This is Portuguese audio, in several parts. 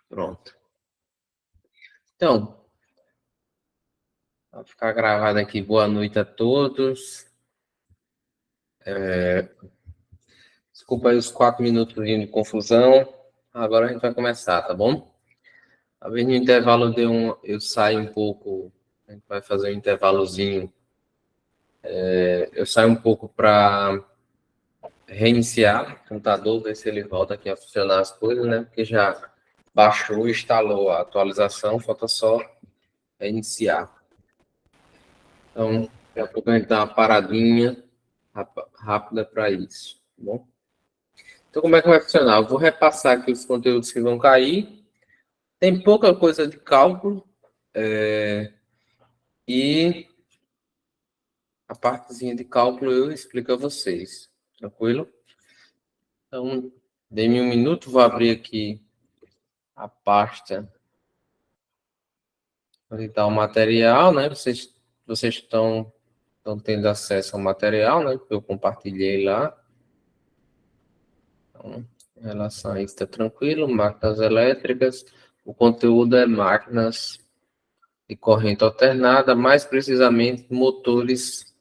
Pronto. Então, vai ficar gravado aqui. Boa noite a todos. Desculpa aí os 4 minutos de confusão. Agora a gente vai começar, tá bom? Talvez no intervalo eu saio um pouco. A gente vai fazer um intervalozinho. Eu saio um pouco para reiniciar o computador, ver se ele volta aqui a funcionar as coisas, né? Porque já baixou, instalou a atualização, falta só reiniciar. Então, daqui a pouco a gente dá uma paradinha rápida para isso, tá bom? Então, como é que vai funcionar? Eu vou repassar aqui os conteúdos que vão cair. Tem pouca coisa de cálculo e a partezinha de cálculo eu explico a vocês, tranquilo? Então, dê-me um minuto, vou abrir aqui a pasta onde está o material, né? Vocês estão tendo acesso ao material, né? Que eu compartilhei lá. Então, em relação a isso, está tranquilo. Máquinas elétricas. O conteúdo é máquinas de corrente alternada, mais precisamente motores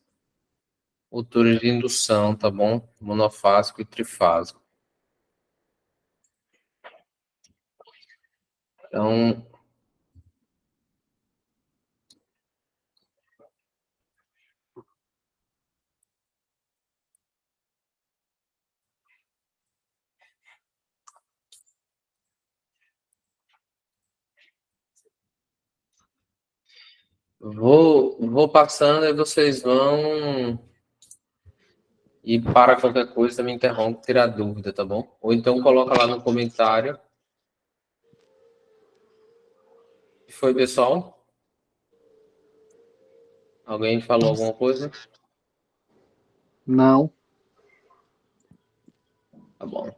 de indução, tá bom? Monofásico e trifásico. Então, vou passando e vocês vão. E para qualquer coisa, me interrompe, tirar dúvida, tá bom? Ou então coloca lá no comentário. O que foi, pessoal? Alguém falou alguma coisa? Não. Tá bom.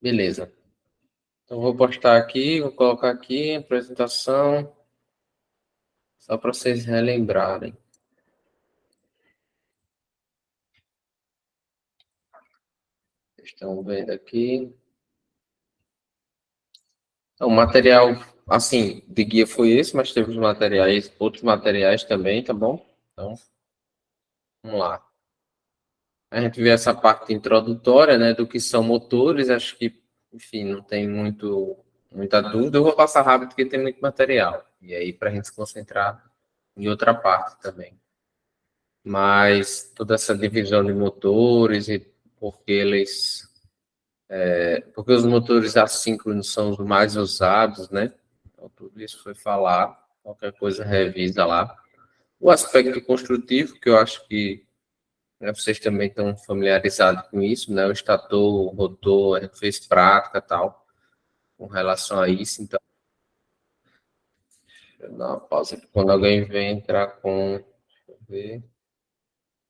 Beleza. Então, vou postar aqui, vou colocar aqui, apresentação, só para vocês relembrarem. Estão vendo aqui. Então, o material, assim, de guia foi esse, mas teve outros materiais também, tá bom? Então, vamos lá. A gente vê essa parte introdutória, né, do que são motores, acho que, enfim, não tem muita dúvida. Eu vou passar rápido porque tem muito material. E aí, para a gente se concentrar em outra parte também. Mas toda essa divisão de motores e porque eles porque os motores assíncronos são os mais usados, né? Então, tudo isso foi falado. Qualquer coisa revisa lá. O aspecto construtivo, que eu acho que, né, vocês também estão familiarizados com isso, né? O estator, o rotor, a gente fez prática e tal, com relação a isso. Então, deixa eu dar uma pausa aqui. Quando alguém vem entrar com. Deixa eu ver.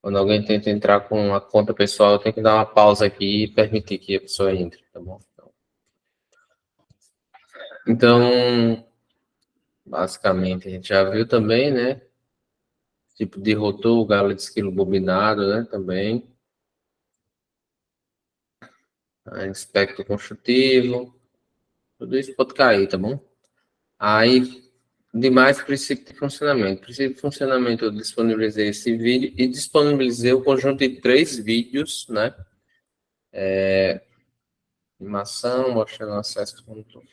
Quando alguém tenta entrar com a conta pessoal, eu tenho que dar uma pausa aqui e permitir que a pessoa entre, tá bom? Então, basicamente, a gente já viu também, né? Tipo de rotor, galo de esquilo bobinado, né? Também. Aspecto construtivo. Tudo isso pode cair, tá bom? Aí, demais princípio de funcionamento. Princípio de funcionamento, eu disponibilizei esse vídeo e disponibilizei o conjunto de 3 vídeos, né? Animação, mostrando acesso.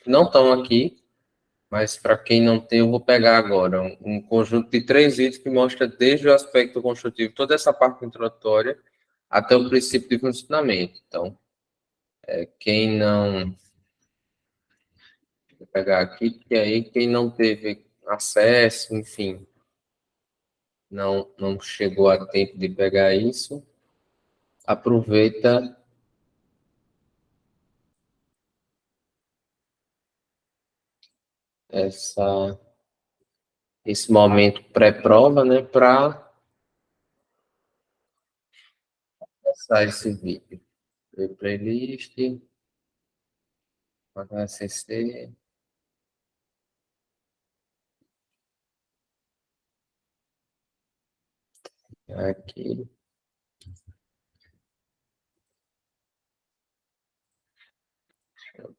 Não estão aqui, mas para quem não tem, eu vou pegar agora um conjunto de 3 vídeos que mostra desde o aspecto construtivo, toda essa parte introdutória, até o princípio de funcionamento. Então, quem não. Vou pegar aqui, porque aí quem não teve acesso, enfim, não chegou a tempo de pegar isso, aproveita esse momento pré-prova, né, para passar esse vídeo. Playlist, HCC. Aqui.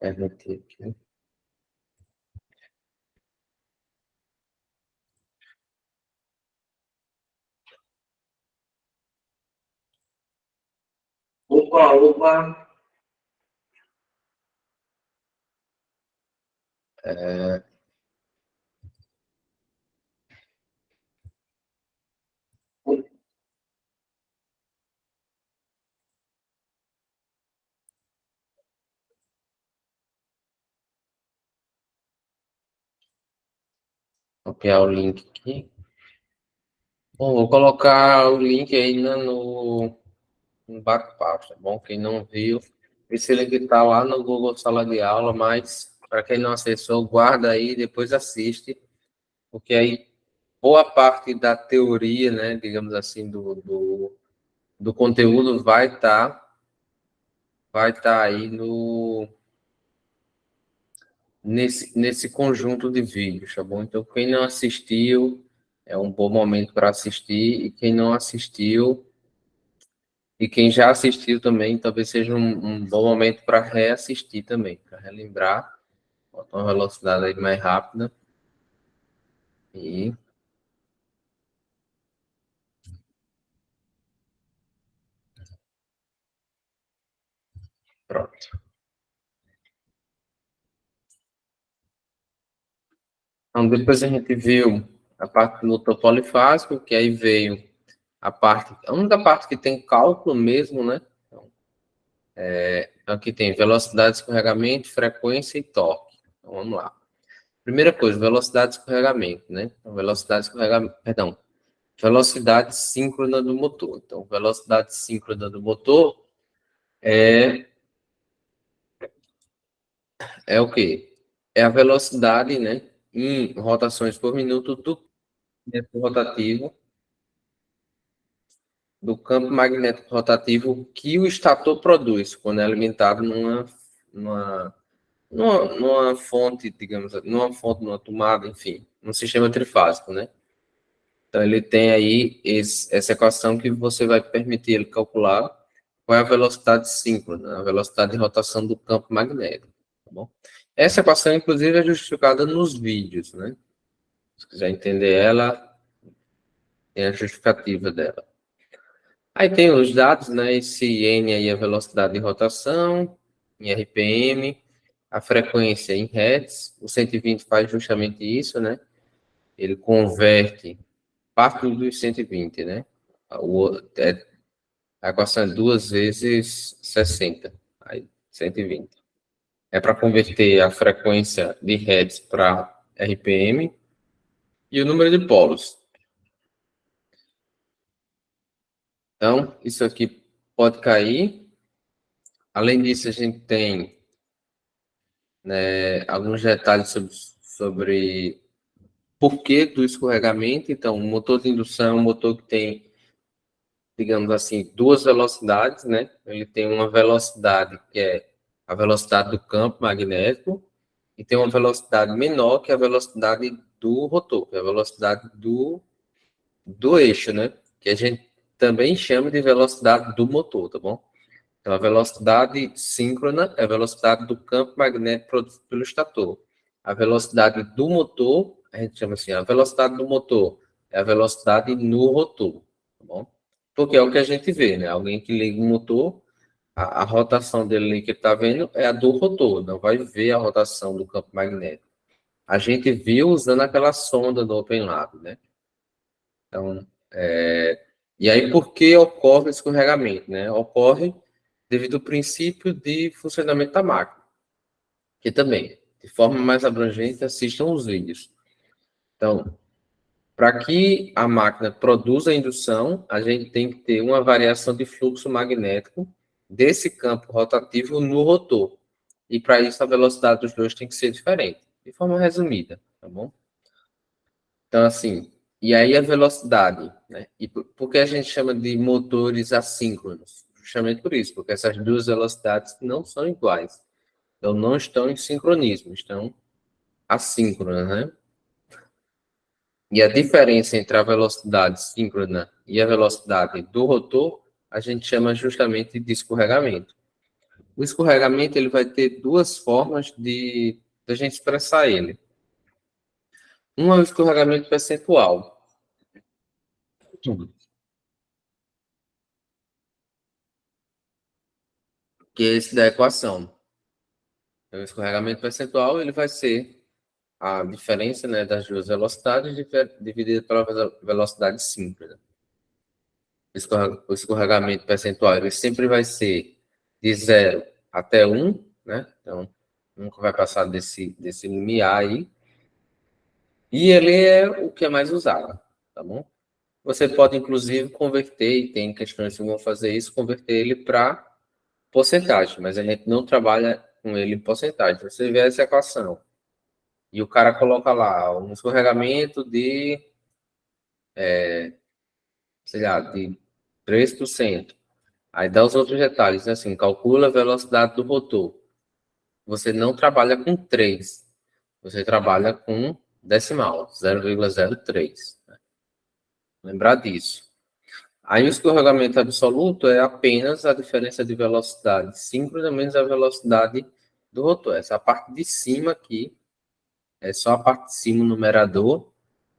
Permitir aqui. Opa, opa. Copiar o link aqui. Bom, vou colocar o link aí no bate-papo, tá bom? Quem não viu, esse link está lá no Google Sala de Aula, mas para quem não acessou, guarda aí e depois assiste, porque aí boa parte da teoria, né, digamos assim, do conteúdo vai tá aí nesse conjunto de vídeos, tá bom? Então, quem não assistiu, é um bom momento para assistir, e quem não assistiu, e quem já assistiu também, talvez seja um bom momento para reassistir também, para relembrar, botar uma velocidade aí mais rápida, e pronto. Então, depois a gente viu a parte do motor polifásico, que aí veio a única parte que tem cálculo mesmo, né? Então, aqui tem velocidade, escorregamento, frequência e torque. Então, vamos lá. Primeira coisa, velocidade de escorregamento, né? Então, velocidade de escorregamento, perdão, velocidade síncrona do motor. Então, velocidade síncrona do motor é o quê? É a velocidade, né, em rotações por minuto do campo rotativo, do campo magnético rotativo que o estator produz quando é alimentado numa, numa fonte, digamos, numa tomada, enfim, num sistema trifásico, né? Então, ele tem aí essa equação que você vai permitir ele calcular qual é a velocidade síncrona, a velocidade de rotação do campo magnético, tá bom? Essa equação, inclusive, é justificada nos vídeos, né? Se quiser entender ela, tem a justificativa dela. Aí tem os dados, né? Esse N aí é a velocidade de rotação, em RPM, a frequência em Hertz, o 120 faz justamente isso, né? Ele converte parte dos 120, né? A equação é 2 vezes 60, aí 120. É para converter a frequência de Hertz para RPM e o número de polos. Então, isso aqui pode cair. Além disso, a gente tem, né, alguns detalhes sobre porquê do escorregamento. Então, o motor de indução é um motor que tem, digamos assim, duas velocidades, né? Ele tem uma velocidade que é a velocidade do campo magnético e tem uma velocidade menor que a velocidade do rotor, que é a velocidade do eixo, né? Que a gente também chama de velocidade do motor, tá bom? Então, a velocidade síncrona é a velocidade do campo magnético produzido pelo estator. A velocidade do motor, a gente chama assim, a velocidade do motor é a velocidade no rotor, tá bom? Porque é o que a gente vê, né? Alguém que liga o motor, a rotação dele ali que ele está vendo é a do rotor, não vai ver a rotação do campo magnético. A gente viu usando aquela sonda do OpenLab, né? Então, e aí por que ocorre o escorregamento, né? Ocorre devido ao princípio de funcionamento da máquina, que também, de forma mais abrangente, assistam os vídeos. Então, para que a máquina produza a indução, a gente tem que ter uma variação de fluxo magnético desse campo rotativo no rotor. E para isso a velocidade dos dois tem que ser diferente, de forma resumida, tá bom? Então, assim, e aí a velocidade, né? E por que a gente chama de motores assíncronos? Justamente por isso, porque essas duas velocidades não são iguais. Então, não estão em sincronismo, estão assíncronas, né? E a diferença entre a velocidade síncrona e a velocidade do rotor, a gente chama justamente de escorregamento. O escorregamento ele vai ter duas formas de a gente expressar ele. Um é o escorregamento percentual, que é esse da equação. O escorregamento percentual ele vai ser a diferença, né, das duas velocidades dividida pela velocidade síncrona. O escorregamento percentual ele sempre vai ser de 0 até 1, né? Então, nunca vai passar desse limiar aí. E ele é o que é mais usado, tá bom? Você pode, inclusive, converter, e tem questões que vão fazer isso, converter ele para porcentagem, mas a gente não trabalha com ele em porcentagem. Você vê essa equação e o cara coloca lá um escorregamento de, sei lá, de 3%. Aí dá os outros detalhes, né? Assim, calcula a velocidade do rotor. Você não trabalha com 3, você trabalha com decimal, 0,03. Lembrar disso. Aí o escorregamento absoluto é apenas a diferença de velocidade síncrona menos a velocidade do rotor. Essa parte de cima aqui é só a parte de cima, o numerador,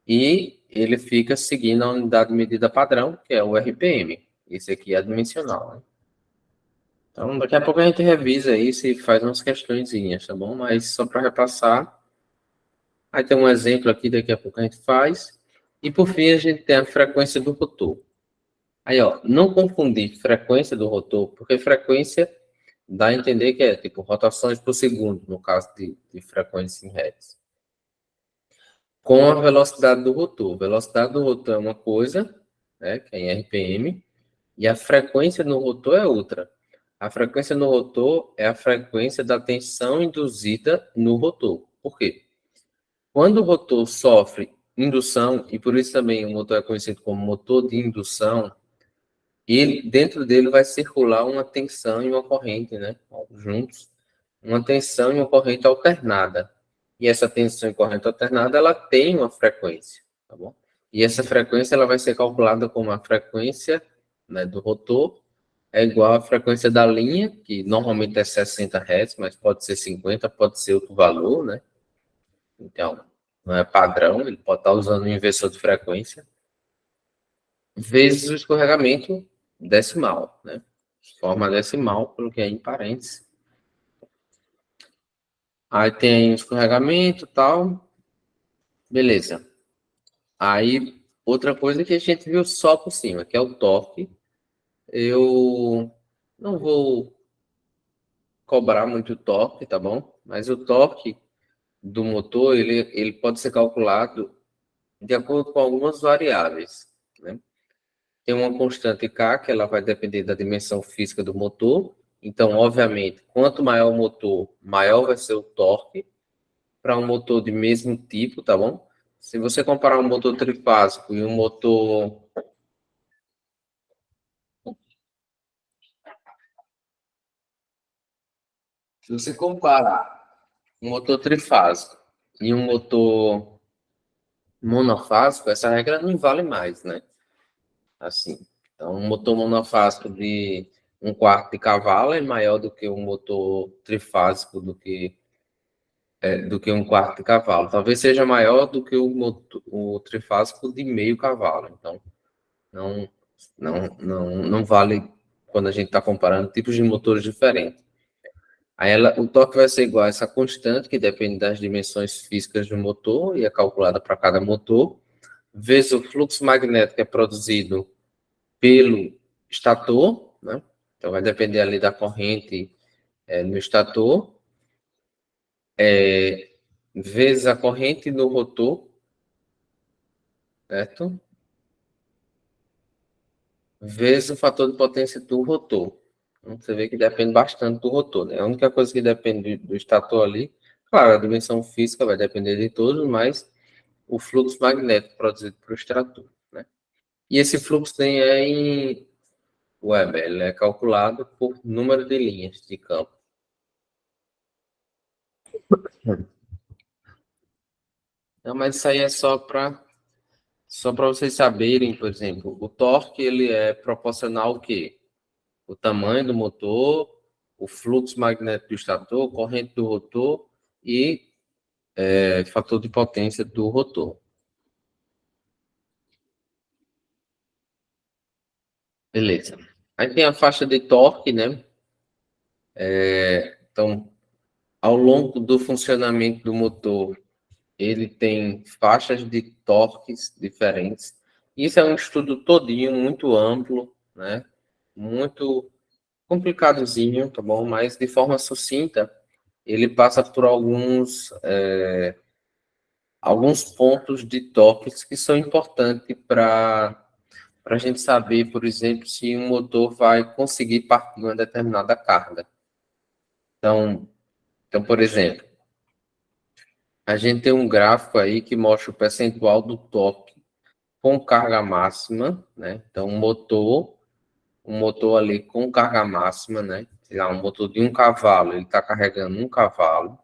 e ele fica seguindo a unidade de medida padrão, que é o RPM. Esse aqui é dimensional, né? Então, daqui a pouco a gente revisa isso e faz umas questõezinhas, tá bom? Mas só para repassar, aí tem um exemplo aqui, daqui a pouco a gente faz. E por fim, a gente tem a frequência do rotor. Aí, ó, não confundir frequência do rotor, porque frequência dá a entender que é tipo rotações por segundo, no caso de frequência em hertz, com a velocidade do rotor. Velocidade do rotor é uma coisa, né, que é em RPM, e a frequência no rotor é outra. A frequência no rotor é a frequência da tensão induzida no rotor. Por quê? Quando o rotor sofre indução, e por isso também o motor é conhecido como motor de indução, e dentro dele vai circular uma tensão e uma corrente, né? Juntos. Uma tensão e uma corrente alternada. E essa tensão e corrente alternada, ela tem uma frequência, tá bom? E essa frequência, ela vai ser calculada como a frequência, né, do rotor, é igual à frequência da linha, que normalmente é 60 Hz, mas pode ser 50, pode ser outro valor, né? Então, não é padrão, ele pode estar usando um inversor de frequência, vezes o escorregamento decimal, né? Forma decimal, coloquei aí em parênteses. Aí tem o escorregamento e tal. Beleza. Aí, outra coisa que a gente viu só por cima, que é o torque. Eu não vou cobrar muito torque, tá bom? Mas o torque do motor, ele pode ser calculado de acordo com algumas variáveis, né? Tem uma constante K, que ela vai depender da dimensão física do motor. Então, obviamente, quanto maior o motor, maior vai ser o torque para um motor de mesmo tipo, tá bom? Se você comparar um motor trifásico e um motor... Se você comparar um motor trifásico e um motor monofásico, essa regra não vale mais, né? Assim, então, um motor monofásico de 1/4 de cavalo é maior do que um motor trifásico do que 1/4 de cavalo. Talvez seja maior do que o trifásico de meio cavalo. Então, não, não vale quando a gente está comparando tipos de motores diferentes. Aí o torque vai ser igual a essa constante, que depende das dimensões físicas do motor e é calculada para cada motor, vezes o fluxo magnético que é produzido pelo estator, né? Então vai depender ali da corrente no estator, vezes a corrente no rotor, certo? Vezes o fator de potência do rotor. Então, você vê que depende bastante do rotor, né? A única coisa que depende do estator ali, claro, a dimensão física vai depender de todos, mas o fluxo magnético produzido por estator, né? E esse fluxo tem em Weber, ele é calculado por número de linhas de campo. Não, mas isso aí é só para Só para vocês saberem, por exemplo, o torque ele é proporcional ao quê? O tamanho do motor, o fluxo magnético do estator, corrente do rotor e fator de potência do rotor. Beleza. Aí tem a faixa de torque, né? Então, ao longo do funcionamento do motor, ele tem faixas de torques diferentes. Isso é um estudo todinho, muito amplo, né? Muito complicadozinho, tá bom? Mas de forma sucinta, ele passa por alguns pontos de torques que são importantes para a gente saber, por exemplo, se um motor vai conseguir partir uma determinada carga. Então, por exemplo, a gente tem um gráfico aí que mostra o percentual do torque com carga máxima, né? Então, um motor ali com carga máxima, né? Sei lá, um motor de 1 cavalo, ele está carregando 1 cavalo.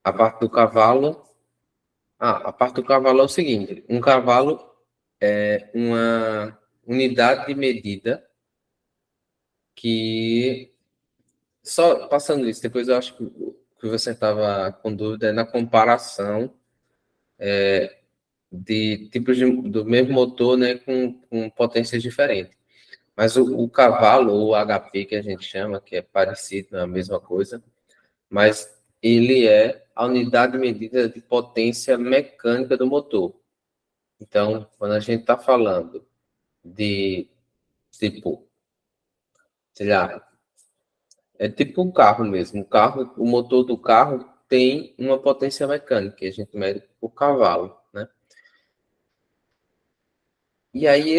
A parte do cavalo. A parte do cavalo é o seguinte: um cavalo é uma unidade de medida que. Só passando isso, depois eu acho que você estava com dúvida na comparação de tipos do mesmo motor, né, com potências diferentes. Mas o cavalo, ou HP que a gente chama, que é parecido, é a mesma coisa, mas ele é a unidade de medida de potência mecânica do motor. Então, quando a gente está falando de, tipo, sei lá, é tipo um carro mesmo. O motor do carro tem uma potência mecânica, que a gente mede por cavalo, né? E aí,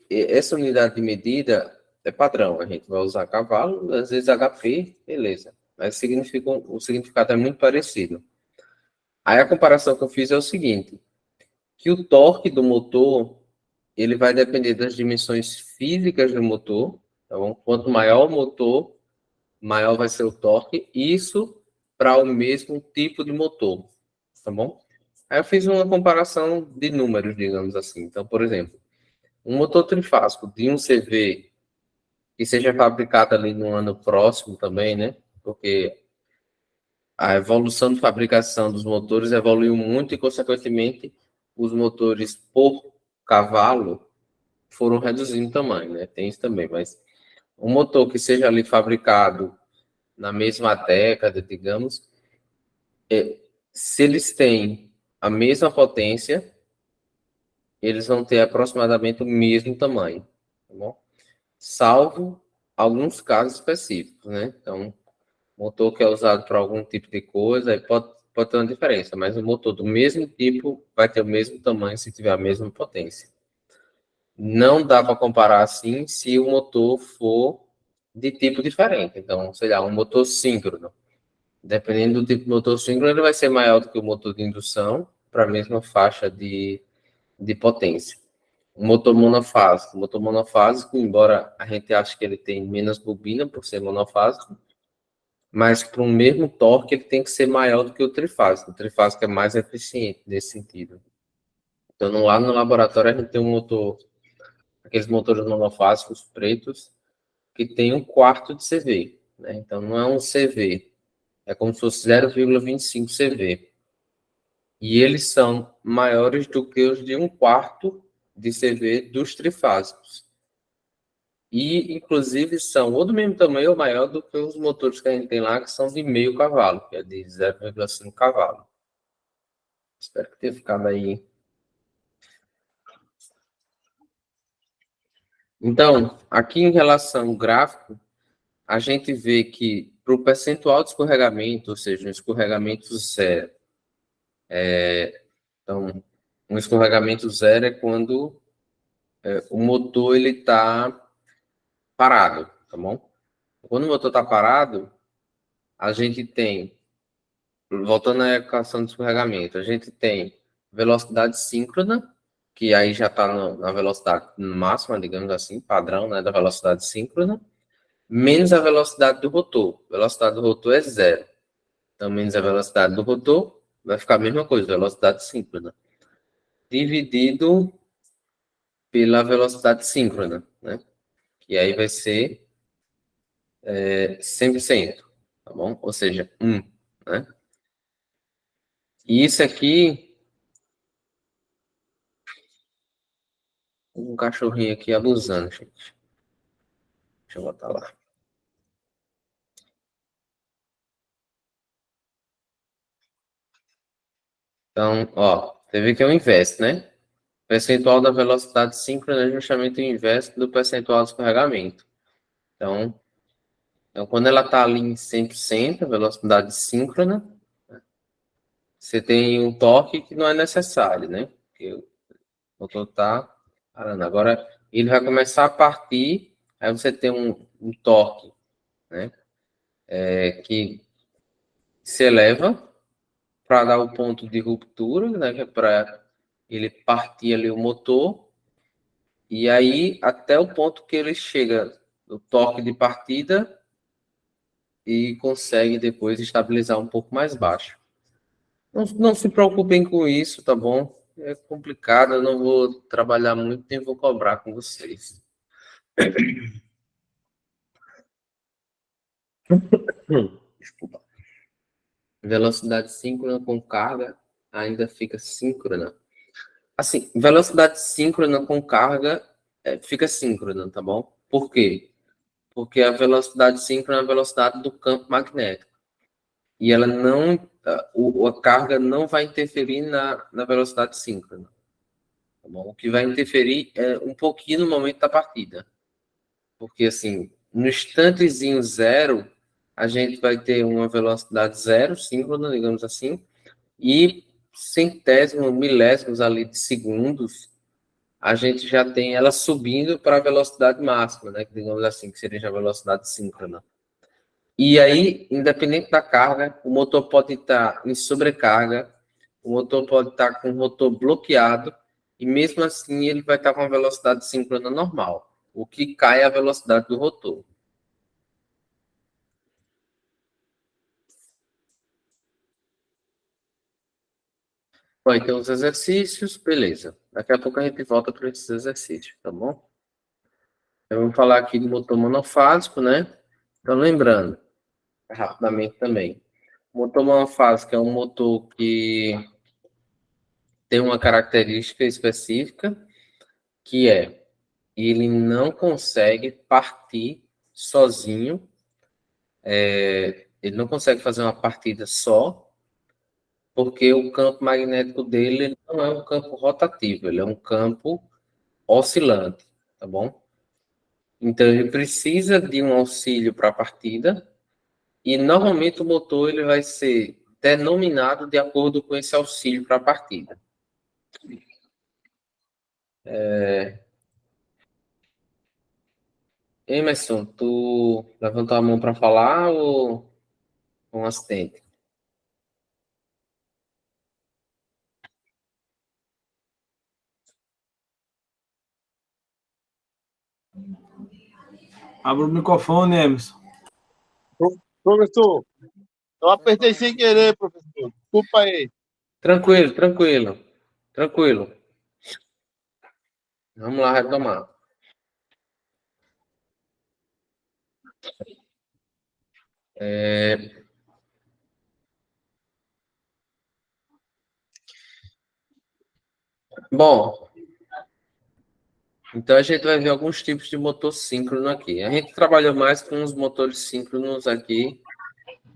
essa unidade de medida é padrão. A gente vai usar cavalo, às vezes HP, beleza. Mas o significado é muito parecido. Aí a comparação que eu fiz é o seguinte, que o torque do motor, ele vai depender das dimensões físicas do motor, tá bom? Quanto maior o motor, maior vai ser o torque. Isso para o mesmo tipo de motor, tá bom? Aí eu fiz uma comparação de números, digamos assim. Então, por exemplo, um motor trifásico de 1 CV que seja fabricado ali no ano próximo também, né? Porque a evolução de fabricação dos motores evoluiu muito e, consequentemente, os motores por cavalo foram reduzindo em tamanho, né? Tem isso também, mas um motor que seja ali fabricado na mesma década, digamos, se eles têm a mesma potência, eles vão ter aproximadamente o mesmo tamanho, tá bom? Salvo alguns casos específicos, né? Então, motor que é usado para algum tipo de coisa, aí pode ter uma diferença, mas o motor do mesmo tipo vai ter o mesmo tamanho se tiver a mesma potência. Não dá para comparar assim se o motor for de tipo diferente. Então, sei lá, um motor síncrono. Dependendo do tipo de motor síncrono, ele vai ser maior do que o motor de indução para a mesma faixa de potência. O motor monofásico, embora a gente ache que ele tem menos bobina por ser monofásico, mas para o mesmo torque ele tem que ser maior do que o trifásico. O trifásico é mais eficiente nesse sentido. Então, lá no laboratório a gente tem um motor, aqueles motores monofásicos pretos, que tem 1/4 de CV, né? Então, não é um CV, é como se fosse 0,25 CV. E eles são maiores do que os de 1/4 de CV dos trifásicos. E, inclusive, são ou do mesmo tamanho ou maior do que os motores que a gente tem lá, que são de meio cavalo, que é de 0,5 cavalo. Espero que tenha ficado aí. Então, aqui em relação ao gráfico, a gente vê que para o percentual de escorregamento, ou seja, um escorregamento zero, então, um escorregamento zero é quando o motor ele está parado, tá bom? Quando o motor está parado, a gente tem, voltando à equação de escorregamento, a gente tem velocidade síncrona, que aí já está na velocidade máxima, digamos assim, padrão, né, da velocidade síncrona, menos a velocidade do rotor. A velocidade do rotor é zero. Então, menos a velocidade do rotor, vai ficar a mesma coisa, velocidade síncrona, dividido pela velocidade síncrona, né? E aí vai ser 100%, tá bom? Ou seja, 1, né? E isso aqui, um cachorrinho aqui abusando, gente. Deixa eu botar lá. Então, ó, você vê que é o inverso, né? O percentual da velocidade síncrona é justamente o inverso do percentual do escorregamento. Então quando ela está ali em 100%, a velocidade síncrona, você tem um torque que não é necessário, né? Porque o motor está parando. Agora, ele vai começar a partir, aí você tem um torque, né? Que se eleva para dar o ponto de ruptura, né? Que é para ele partir ali o motor, e aí até o ponto que ele chega no torque de partida e consegue depois estabilizar um pouco mais baixo. Não se preocupem com isso, tá bom? É complicado, eu não vou trabalhar muito, nem vou cobrar com vocês. Desculpa. Velocidade síncrona com carga ainda fica síncrona. Assim, velocidade síncrona com carga fica síncrona, tá bom? Por quê? Porque a velocidade síncrona é a velocidade do campo magnético. E ela não, a carga não vai interferir na velocidade síncrona. Tá bom? O que vai interferir é um pouquinho no momento da partida. Porque, assim, no instantezinho zero, a gente vai ter uma velocidade zero, síncrona, digamos assim, e centésimos, milésimos ali de segundos, a gente já tem ela subindo para a velocidade máxima, né? Digamos assim, que seria a velocidade síncrona. E aí, independente da carga, o motor pode estar em sobrecarga, o motor pode estar com o motor bloqueado, e mesmo assim ele vai estar com a velocidade síncrona normal. O que cai é a velocidade do rotor. Vai ter os exercícios, beleza. Daqui a pouco a gente volta para esses exercícios, tá bom? Então, vamos falar aqui do motor monofásico, né? Então, lembrando, rapidamente também, o motor monofásico é um motor que tem uma característica específica, que é ele não consegue partir sozinho, ele não consegue fazer uma partida só, porque o campo magnético dele não é um campo rotativo, ele é um campo oscilante, tá bom? Então ele precisa de um auxílio para a partida e normalmente o motor ele vai ser denominado de acordo com esse auxílio para a partida. Emerson, tu levantou a mão para falar ou um acidente? Abra o microfone, Emerson. Professor, eu apertei sem querer, professor. Desculpa aí. Tranquilo, tranquilo, tranquilo. Vamos lá retomar. Bom, então a gente vai ver alguns tipos de motor síncrono aqui. A gente trabalhou mais com os motores síncronos aqui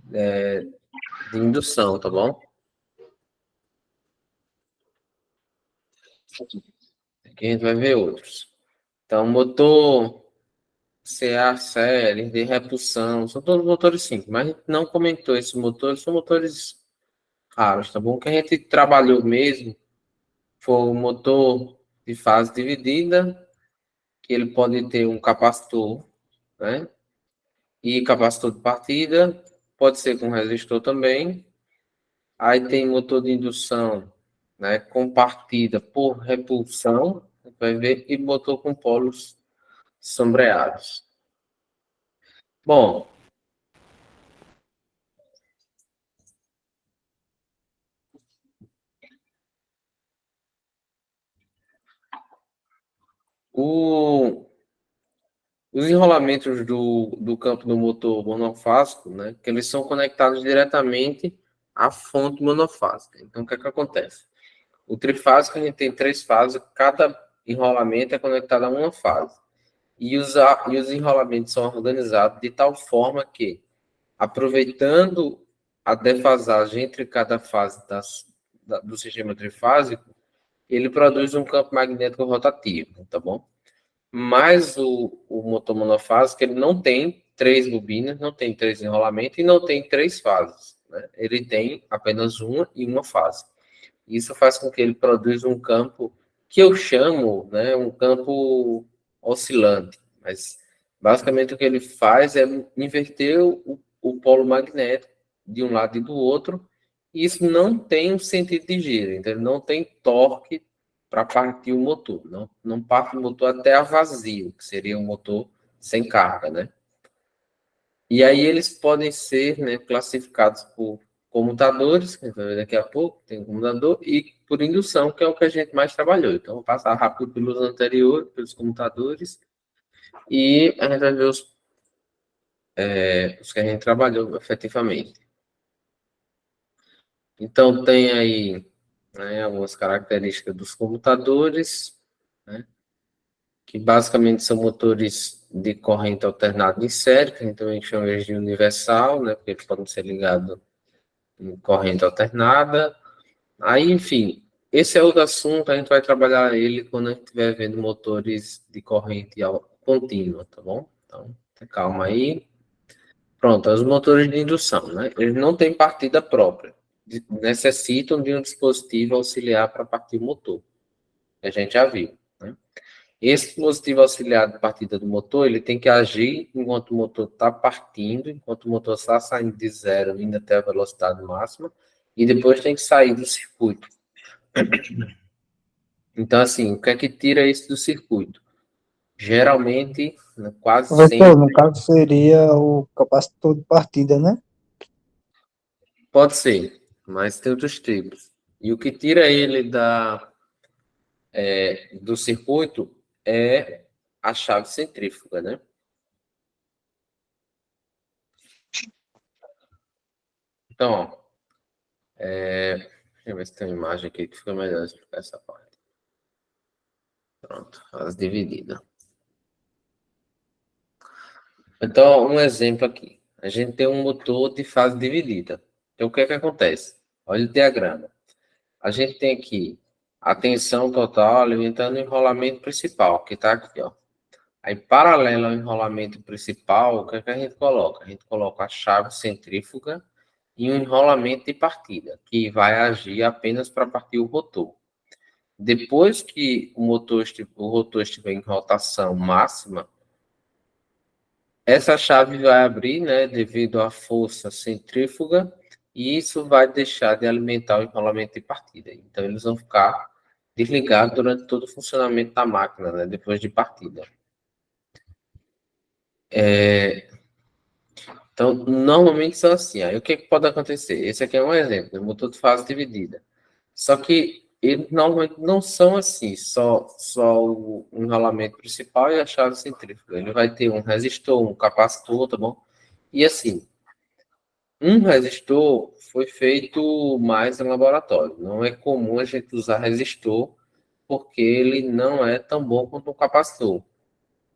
de indução, tá bom? Aqui a gente vai ver outros. Então, motor CA série de repulsão, são todos motores síncronos, mas a gente não comentou esses motores, são motores raros, tá bom? O que a gente trabalhou mesmo foi o motor de fase dividida, que ele pode ter um capacitor, né? E capacitor de partida, pode ser com resistor também. Aí tem motor de indução, né? Com partida por repulsão, vai ver, e motor com polos sombreados. Bom, Os enrolamentos do campo do motor monofásico, né, que eles são conectados diretamente à fonte monofásica. Então, o que é que acontece? O trifásico, a gente tem 3 fases, cada enrolamento é conectado a uma fase. E os enrolamentos são organizados de tal forma que, aproveitando a defasagem entre cada fase do sistema trifásico, ele produz um campo magnético rotativo, tá bom? Mas o motor monofásico, ele não tem 3 bobinas, não tem 3 enrolamentos e não tem 3 fases, né? Ele tem apenas uma e uma fase. Isso faz com que ele produza um campo que eu chamo, né, um campo oscilante. Mas, basicamente, o que ele faz é inverter o polo magnético de um lado e do outro, e isso não tem um sentido de giro, então ele não tem torque para partir o motor. Não parte o motor até a vazio, que seria um motor sem carga, né? E aí eles podem ser, né, classificados por comutadores, que a gente vai ver daqui a pouco, tem um comutador, e por indução, que é o que a gente mais trabalhou. Então, vou passar rápido pelos anteriores, pelos comutadores, e a gente vai ver os que a gente trabalhou efetivamente. Então, tem aí, né, algumas características dos comutadores, né, que basicamente são motores de corrente alternada em série, que a gente também chama eles de universal, né, porque eles podem ser ligados em corrente alternada. Aí, enfim, esse é outro assunto, a gente vai trabalhar ele quando a gente estiver vendo motores de corrente contínua, tá bom? Então, calma aí. Pronto, os motores de indução, né? Eles não têm partida própria, necessitam de um dispositivo auxiliar para partir o motor, que a gente já viu, né? Esse dispositivo auxiliar de partida do motor, ele tem que agir enquanto o motor está partindo, enquanto o motor está saindo de zero, indo até a velocidade máxima, e depois tem que sair do circuito. Então, assim, o que é que tira isso do circuito? Geralmente, né, quase Professor, sempre, no caso seria o capacitor de partida, né? pode ser, mas tem outros tipos. E o que tira ele do circuito é a chave centrífuga, né? Então, ó, deixa eu ver se tem uma imagem aqui que fica melhor explicar essa parte. Pronto, as divididas. Então, um exemplo aqui. A gente tem um motor de fase dividida. Então, o que é que acontece? Olha o diagrama. A gente tem aqui a tensão total alimentando o enrolamento principal, que está aqui, ó. Aí, paralelo ao enrolamento principal, o que é que a gente coloca? A gente coloca a chave centrífuga e um enrolamento de partida, que vai agir apenas para partir o rotor. Depois que o rotor estiver em rotação máxima, essa chave vai abrir, né, devido à força centrífuga, e isso vai deixar de alimentar o enrolamento de partida. Então, eles vão ficar desligados durante todo o funcionamento da máquina, né, depois de partida. Então, normalmente são assim. Aí, o que pode acontecer? Esse aqui é um exemplo, o motor de fase dividida. Só que eles normalmente não são assim, só o enrolamento principal e a chave centrífuga. Ele vai ter um resistor, um capacitor, tá bom? E assim, um resistor foi feito mais em laboratório. Não é comum a gente usar resistor, porque ele não é tão bom quanto um capacitor.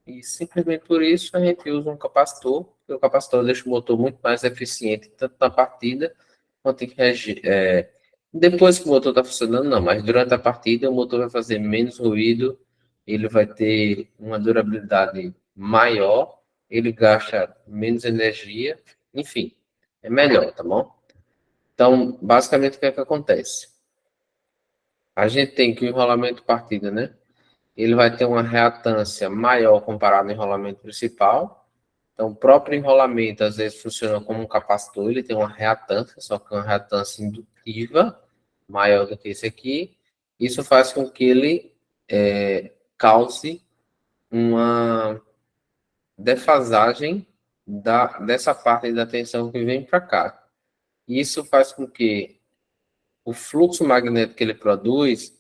E simplesmente por isso a gente usa um capacitor, porque o capacitor deixa o motor muito mais eficiente, tanto na partida quanto em depois que o motor está funcionando, não, mas durante a partida o motor vai fazer menos ruído, ele vai ter uma durabilidade maior, ele gasta menos energia, enfim, é melhor, tá bom? Então, basicamente, o que é que acontece? A gente tem que o enrolamento partida, né? Ele vai ter uma reatância maior comparado ao enrolamento principal. Então, o próprio enrolamento, às vezes, funciona como um capacitor, ele tem uma reatância, só que uma reatância indutiva, maior do que esse aqui. Isso faz com que ele cause uma defasagem dessa parte da tensão que vem para cá. Isso faz com que o fluxo magnético que ele produz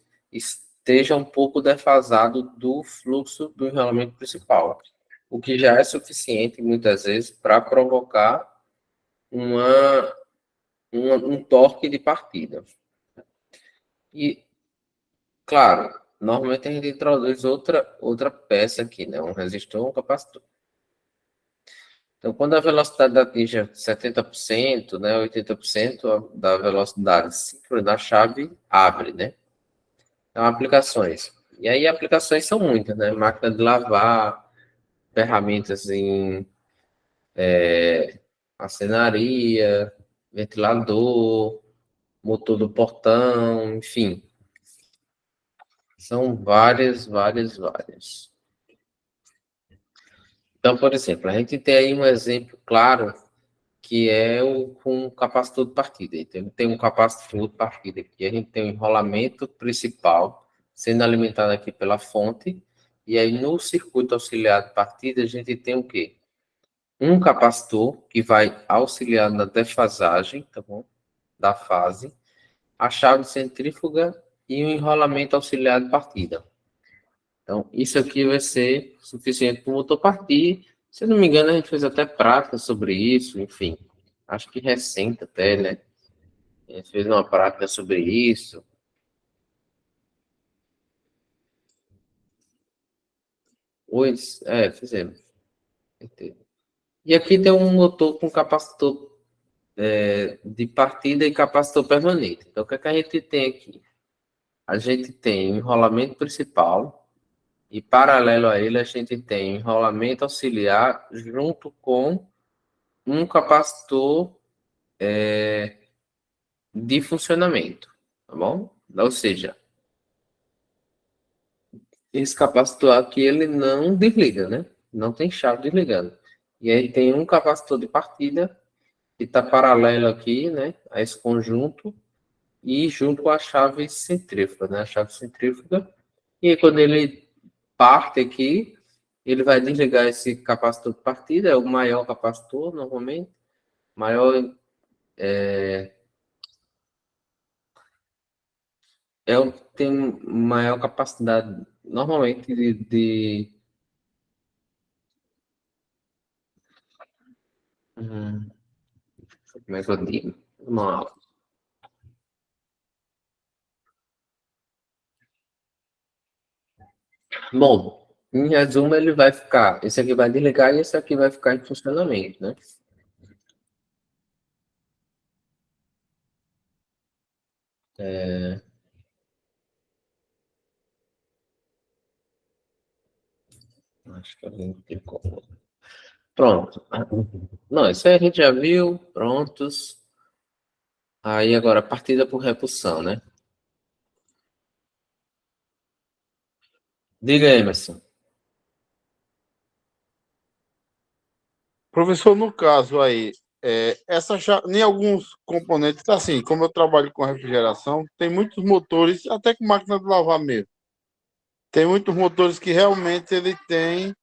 esteja um pouco defasado do fluxo do enrolamento principal, o que já é suficiente, muitas vezes, para provocar um torque de partida. E, claro, normalmente a gente introduz outra peça aqui, né? Um resistor, um capacitor. Então, quando a velocidade atinge 70%, né, 80% da velocidade síncrona, a chave abre, né? Então, aplicações. E aí, aplicações são muitas, né? Máquina de lavar, ferramentas em marcenaria, ventilador, motor do portão, enfim. São várias. Então, por exemplo, a gente tem aí um exemplo claro que é com capacitor de partida. Então, tem um capacitor de partida aqui, a gente tem um enrolamento principal sendo alimentado aqui pela fonte, e aí no circuito auxiliar de partida a gente tem o quê? Um capacitor que vai auxiliar na defasagem, tá bom? Da fase, a chave centrífuga e o enrolamento auxiliar de partida. Então, isso aqui vai ser suficiente para o motor partir. Se eu não me engano, a gente fez até prática sobre isso, enfim. Acho que recente até, né? A gente fez uma prática sobre isso. Pois, fizemos. E aqui tem um motor com capacitor de partida e capacitor permanente. Então, o que é que a gente tem aqui? A gente tem o enrolamento principal e, paralelo a ele, a gente tem enrolamento auxiliar junto com um capacitor de funcionamento, tá bom? Ou seja, esse capacitor aqui, ele não desliga, né? Não tem chave desligando. E aí tem um capacitor de partida que está paralelo aqui, né? A esse conjunto e junto com a chave centrífuga, né? A chave centrífuga. E aí quando ele parte aqui, ele vai desligar esse capacitor de partida, é o maior capacitor, normalmente. Maior tem maior capacidade, normalmente, como é que eu digo? Uma, bom, em resumo, ele vai ficar, esse aqui vai desligar e esse aqui vai ficar em funcionamento, né? Acho que alguém clicou. Pronto. Não, isso aí a gente já viu, prontos. Aí agora, partida por repulsão, né? Diga aí, Emerson. Professor, no caso aí, em alguns componentes, assim, como eu trabalho com refrigeração, tem muitos motores, até com máquina de lavar mesmo. Tem muitos motores que realmente ele tem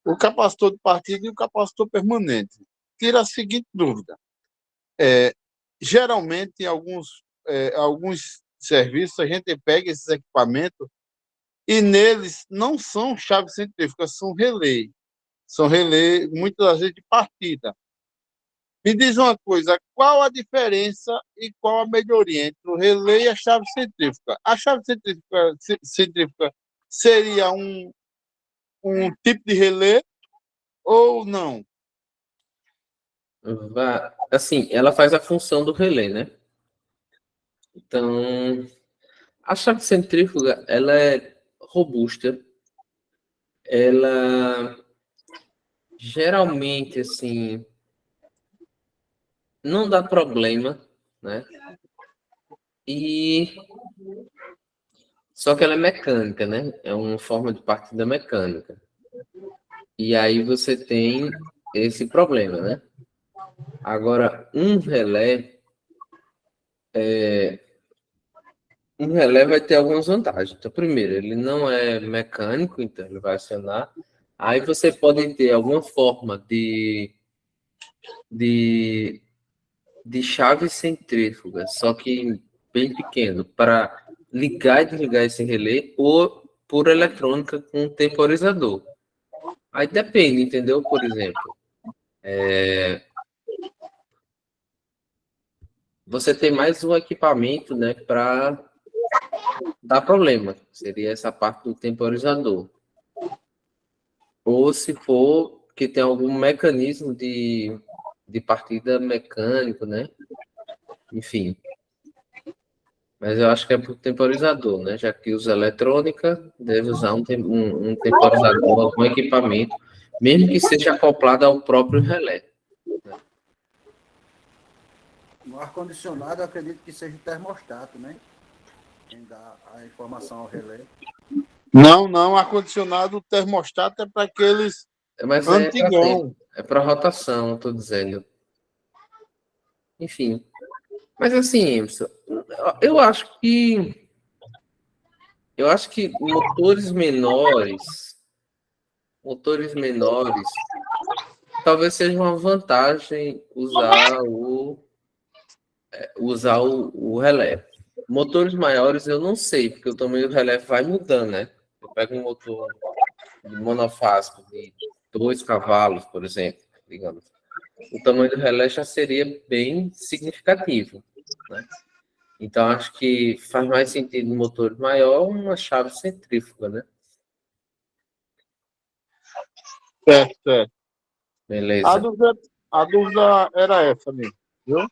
o capacitor de partida e o capacitor permanente. Tira a seguinte dúvida. Geralmente, em alguns serviços, a gente pega esses equipamentos e neles não são chaves centrífugas, são relé. São relé, muitas das vezes, de partida. Me diz uma coisa, qual a diferença e qual a melhoria entre o relé e a chave centrífuga? A chave centrífuga seria um tipo de relé ou não? Assim, ela faz a função do relé, né? Então, a chave centrífuga, ela é robusta. Ela geralmente, assim, não dá problema, né? E só que ela é mecânica, né? É uma forma de partida mecânica. E aí você tem esse problema, né? Agora, um relé vai ter algumas vantagens. Então, primeiro, ele não é mecânico, então ele vai acionar. Aí você pode ter alguma forma de chave centrífuga, só que bem pequeno, para ligar e desligar esse relé por eletrônica com um temporizador. Aí depende, entendeu? Por exemplo, você tem mais um equipamento, né, para dar problema. Seria essa parte do temporizador. Ou se for que tem algum mecanismo de partida mecânico, né? Enfim. Mas eu acho que é por temporizador, né? Já que usa eletrônica, deve usar um temporizador, algum equipamento, mesmo que seja acoplado ao próprio relé. No ar-condicionado, eu acredito que seja o termostato, né? Quem dá a informação ao relé. Não, ar-condicionado, o termostato é para aqueles Mas antigão. é para rotação, estou dizendo. Enfim. Mas assim, Emerson, eu acho que motores menores, talvez seja uma vantagem usar o relé. Motores maiores eu não sei, porque o tamanho do relé vai mudando, né? Eu pego um motor de monofásico de 2 cavalos, por exemplo, digamos. O tamanho do relé já seria bem significativo, né? Então, acho que faz mais sentido no motor maior uma chave centrífuga, né? Certo, certo. A Beleza, dúvida, a dúvida era essa mesmo, viu?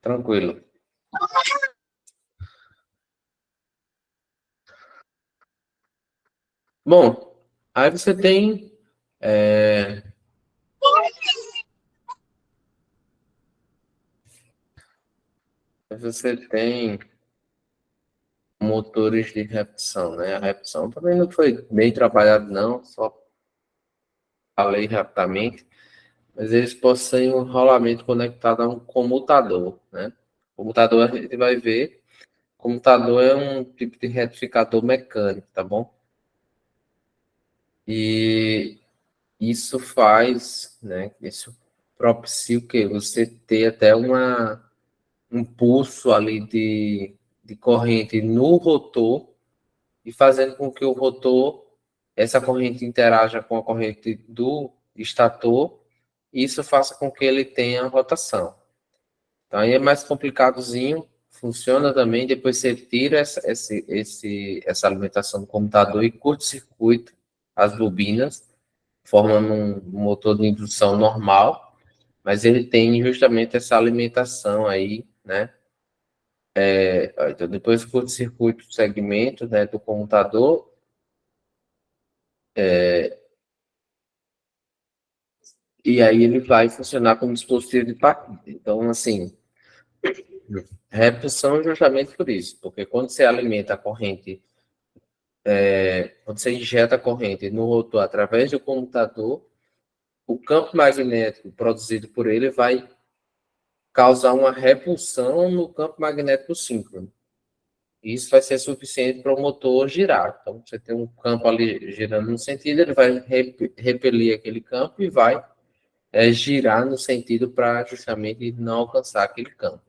tranquilo. Bom, aí você tem motores de repulsão, né? A repulsão também não foi bem trabalhado, não, só falei rapidamente, mas eles possuem um rolamento conectado a um comutador, né? Comutador a gente vai ver, comutador é um tipo de retificador mecânico, tá bom? E isso faz, né? Isso propicia o quê? Você ter até um pulso ali de corrente no rotor e fazendo com que o rotor, essa corrente interaja com a corrente do estator, e isso faça com que ele tenha rotação. Então aí é mais complicadozinho, funciona também, depois você tira essa alimentação do computador e curto-circuita as bobinas, formando um motor de indução normal, mas ele tem justamente essa alimentação aí, né? Então, depois curto-circuito o segmento, né, do computador, e aí ele vai funcionar como dispositivo de partida. Então, assim, repulsão é justamente por isso, porque quando você alimenta a corrente, quando você injeta a corrente no rotor através do computador, o campo magnético produzido por ele vai causar uma repulsão no campo magnético síncrono. Isso vai ser suficiente para o motor girar. Então, você tem um campo ali girando no sentido, ele vai repelir aquele campo e vai girar no sentido para justamente não alcançar aquele campo.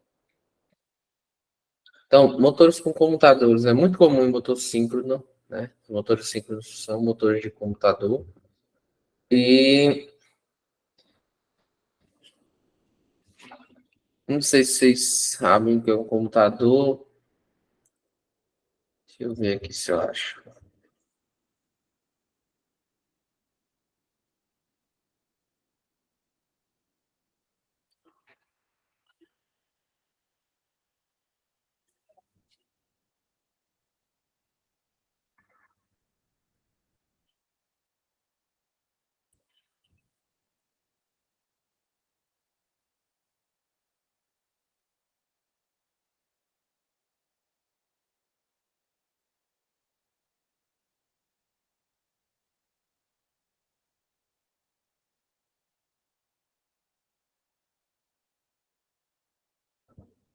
Então, motores com comutadores é muito comum em motor síncrono, né? Motores síncronos são motores de computador. E não sei se vocês sabem o que é um computador. Deixa eu ver aqui se eu acho.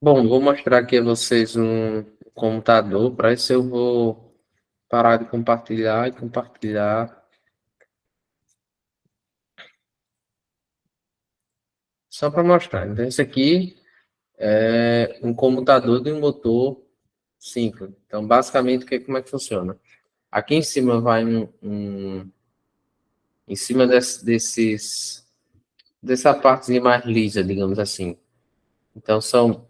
Bom, vou mostrar aqui a vocês um computador. Para isso eu vou parar de compartilhar e compartilhar. Só para mostrar. Então, esse aqui é um computador de um motor 5. Então, basicamente, como é que funciona? Aqui em cima vai em cima dessa partezinha mais lisa, digamos assim. Então, são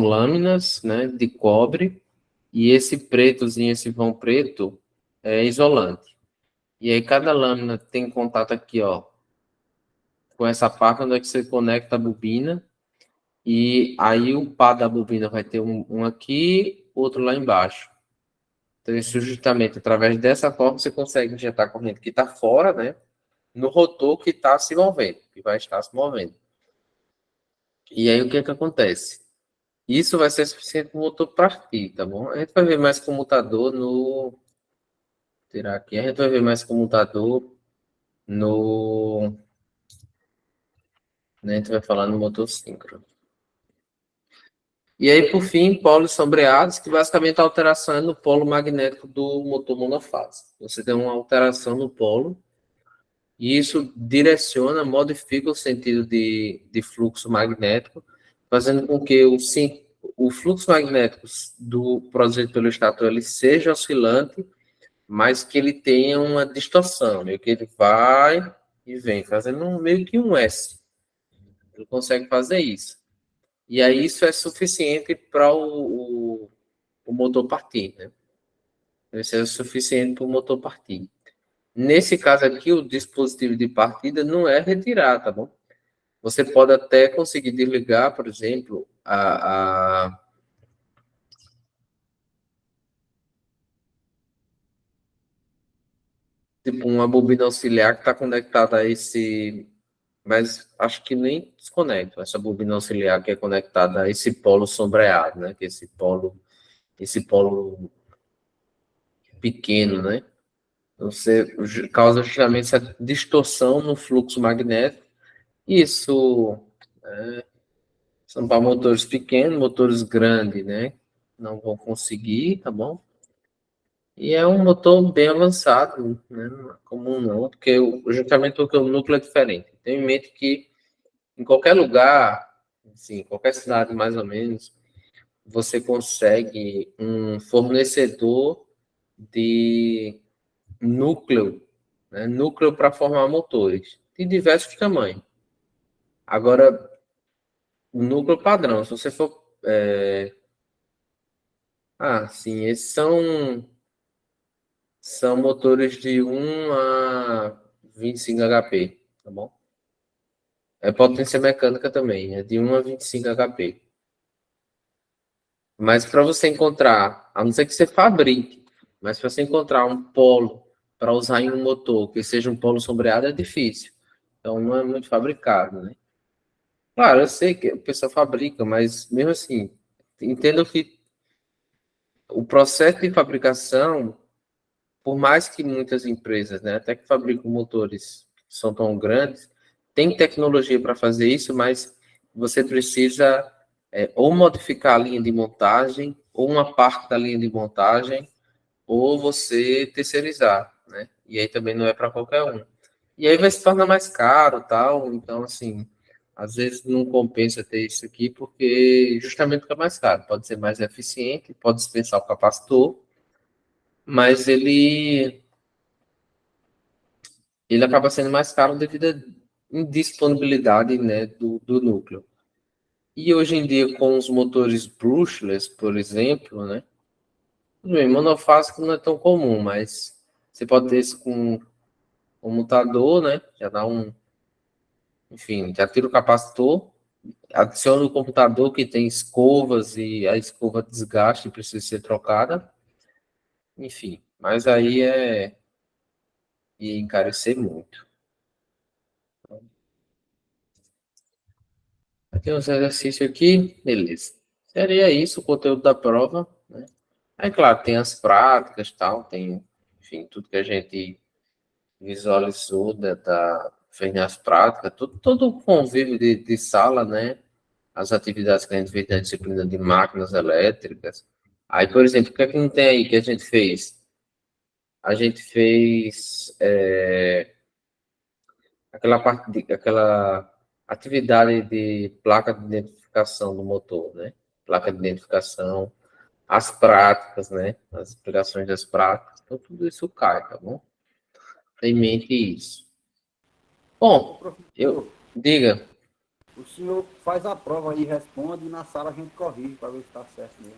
lâminas, né, de cobre, e esse pretozinho, esse vão preto, é isolante. E aí, cada lâmina tem contato aqui, ó, com essa parte onde é que você conecta a bobina, e aí o pá da bobina vai ter um aqui, outro lá embaixo. Então, isso justamente através dessa forma você consegue injetar a corrente que está fora, né, no rotor que está se movendo, que vai estar se movendo. E aí, o que é que acontece? Isso vai ser suficiente para o motor partir, tá bom? A gente vai ver mais comutador no... Tirar aqui. A gente vai ver mais comutador no... Né, a gente vai falar no motor síncrono. E aí, por fim, polos sombreados, que basicamente a alteração é no polo magnético do motor monofásico. Você tem uma alteração no polo, e isso direciona, modifica o sentido de fluxo magnético, fazendo com que o fluxo magnético produzido pelo estator ele seja oscilante, mas que ele tenha uma distorção, meio que ele vai e vem, fazendo meio que um S. Ele consegue fazer isso. E aí isso é suficiente para o motor partir, né? Isso é suficiente para o motor partir. Nesse caso aqui, o dispositivo de partida não é retirar, tá bom? Você pode até conseguir desligar, por exemplo, tipo uma bobina auxiliar que está conectada a esse, mas acho que nem desconecta essa bobina auxiliar que é conectada a esse polo sombreado, né? Que é esse polo pequeno, né? Você causa justamente essa distorção no fluxo magnético. Isso são para motores pequenos, motores grandes, né? Não vão conseguir, tá bom? E é um motor bem avançado, né? Não é comum não, porque justamente porque o núcleo é diferente. Tenha em mente que em qualquer lugar, assim, qualquer cidade mais ou menos, você consegue um fornecedor de núcleo, né? Núcleo para formar motores de diversos tamanhos. Agora, o núcleo padrão, se você for... sim, esses são motores de 1 a 25 HP, tá bom? É potência mecânica também, é de 1 a 25 HP. Mas para você encontrar, a não ser que você fabrique, mas para você encontrar um polo para usar em um motor que seja um polo sombreado é difícil. Então não é muito fabricado, né? Claro, eu sei que o pessoal fabrica, mas mesmo assim, entendo que o processo de fabricação, por mais que muitas empresas, né, até que fabricam motores que são tão grandes, tem tecnologia para fazer isso, mas você precisa ou modificar a linha de montagem, ou uma parte da linha de montagem, ou você terceirizar, né? E aí também não é para qualquer um. E aí vai se tornar mais caro, tal. Então, assim, às vezes não compensa ter isso aqui, porque justamente porque é mais caro. Pode ser mais eficiente, pode dispensar o capacitor, mas ele acaba sendo mais caro devido à indisponibilidade, né, do núcleo. E hoje em dia, com os motores brushless, por exemplo, né, bem, monofásico não é tão comum, mas você pode ter isso com o mutador, né, já dá enfim, já tira o capacitor, adiciona o computador que tem escovas e a escova desgaste e precisa ser trocada, enfim, mas aí ia encarecer muito. Tem uns exercícios aqui, beleza. Seria isso o conteúdo da prova, né? Aí, claro, tem as práticas, tal, tem, enfim, tudo que a gente visualizou fez nas práticas, todo o convívio de sala, né? As atividades que a gente fez na disciplina de máquinas elétricas. Aí, por exemplo, o que é que não tem aí que a gente fez? A gente fez aquela atividade de placa de identificação do motor, né? Placa de identificação. as práticas, né? As explicações das práticas. Então, tudo isso cai, tá bom? Tem em mente isso. Bom, Professor, diga. o senhor faz a prova aí, responde, e na sala a gente corrige para ver se está certo mesmo.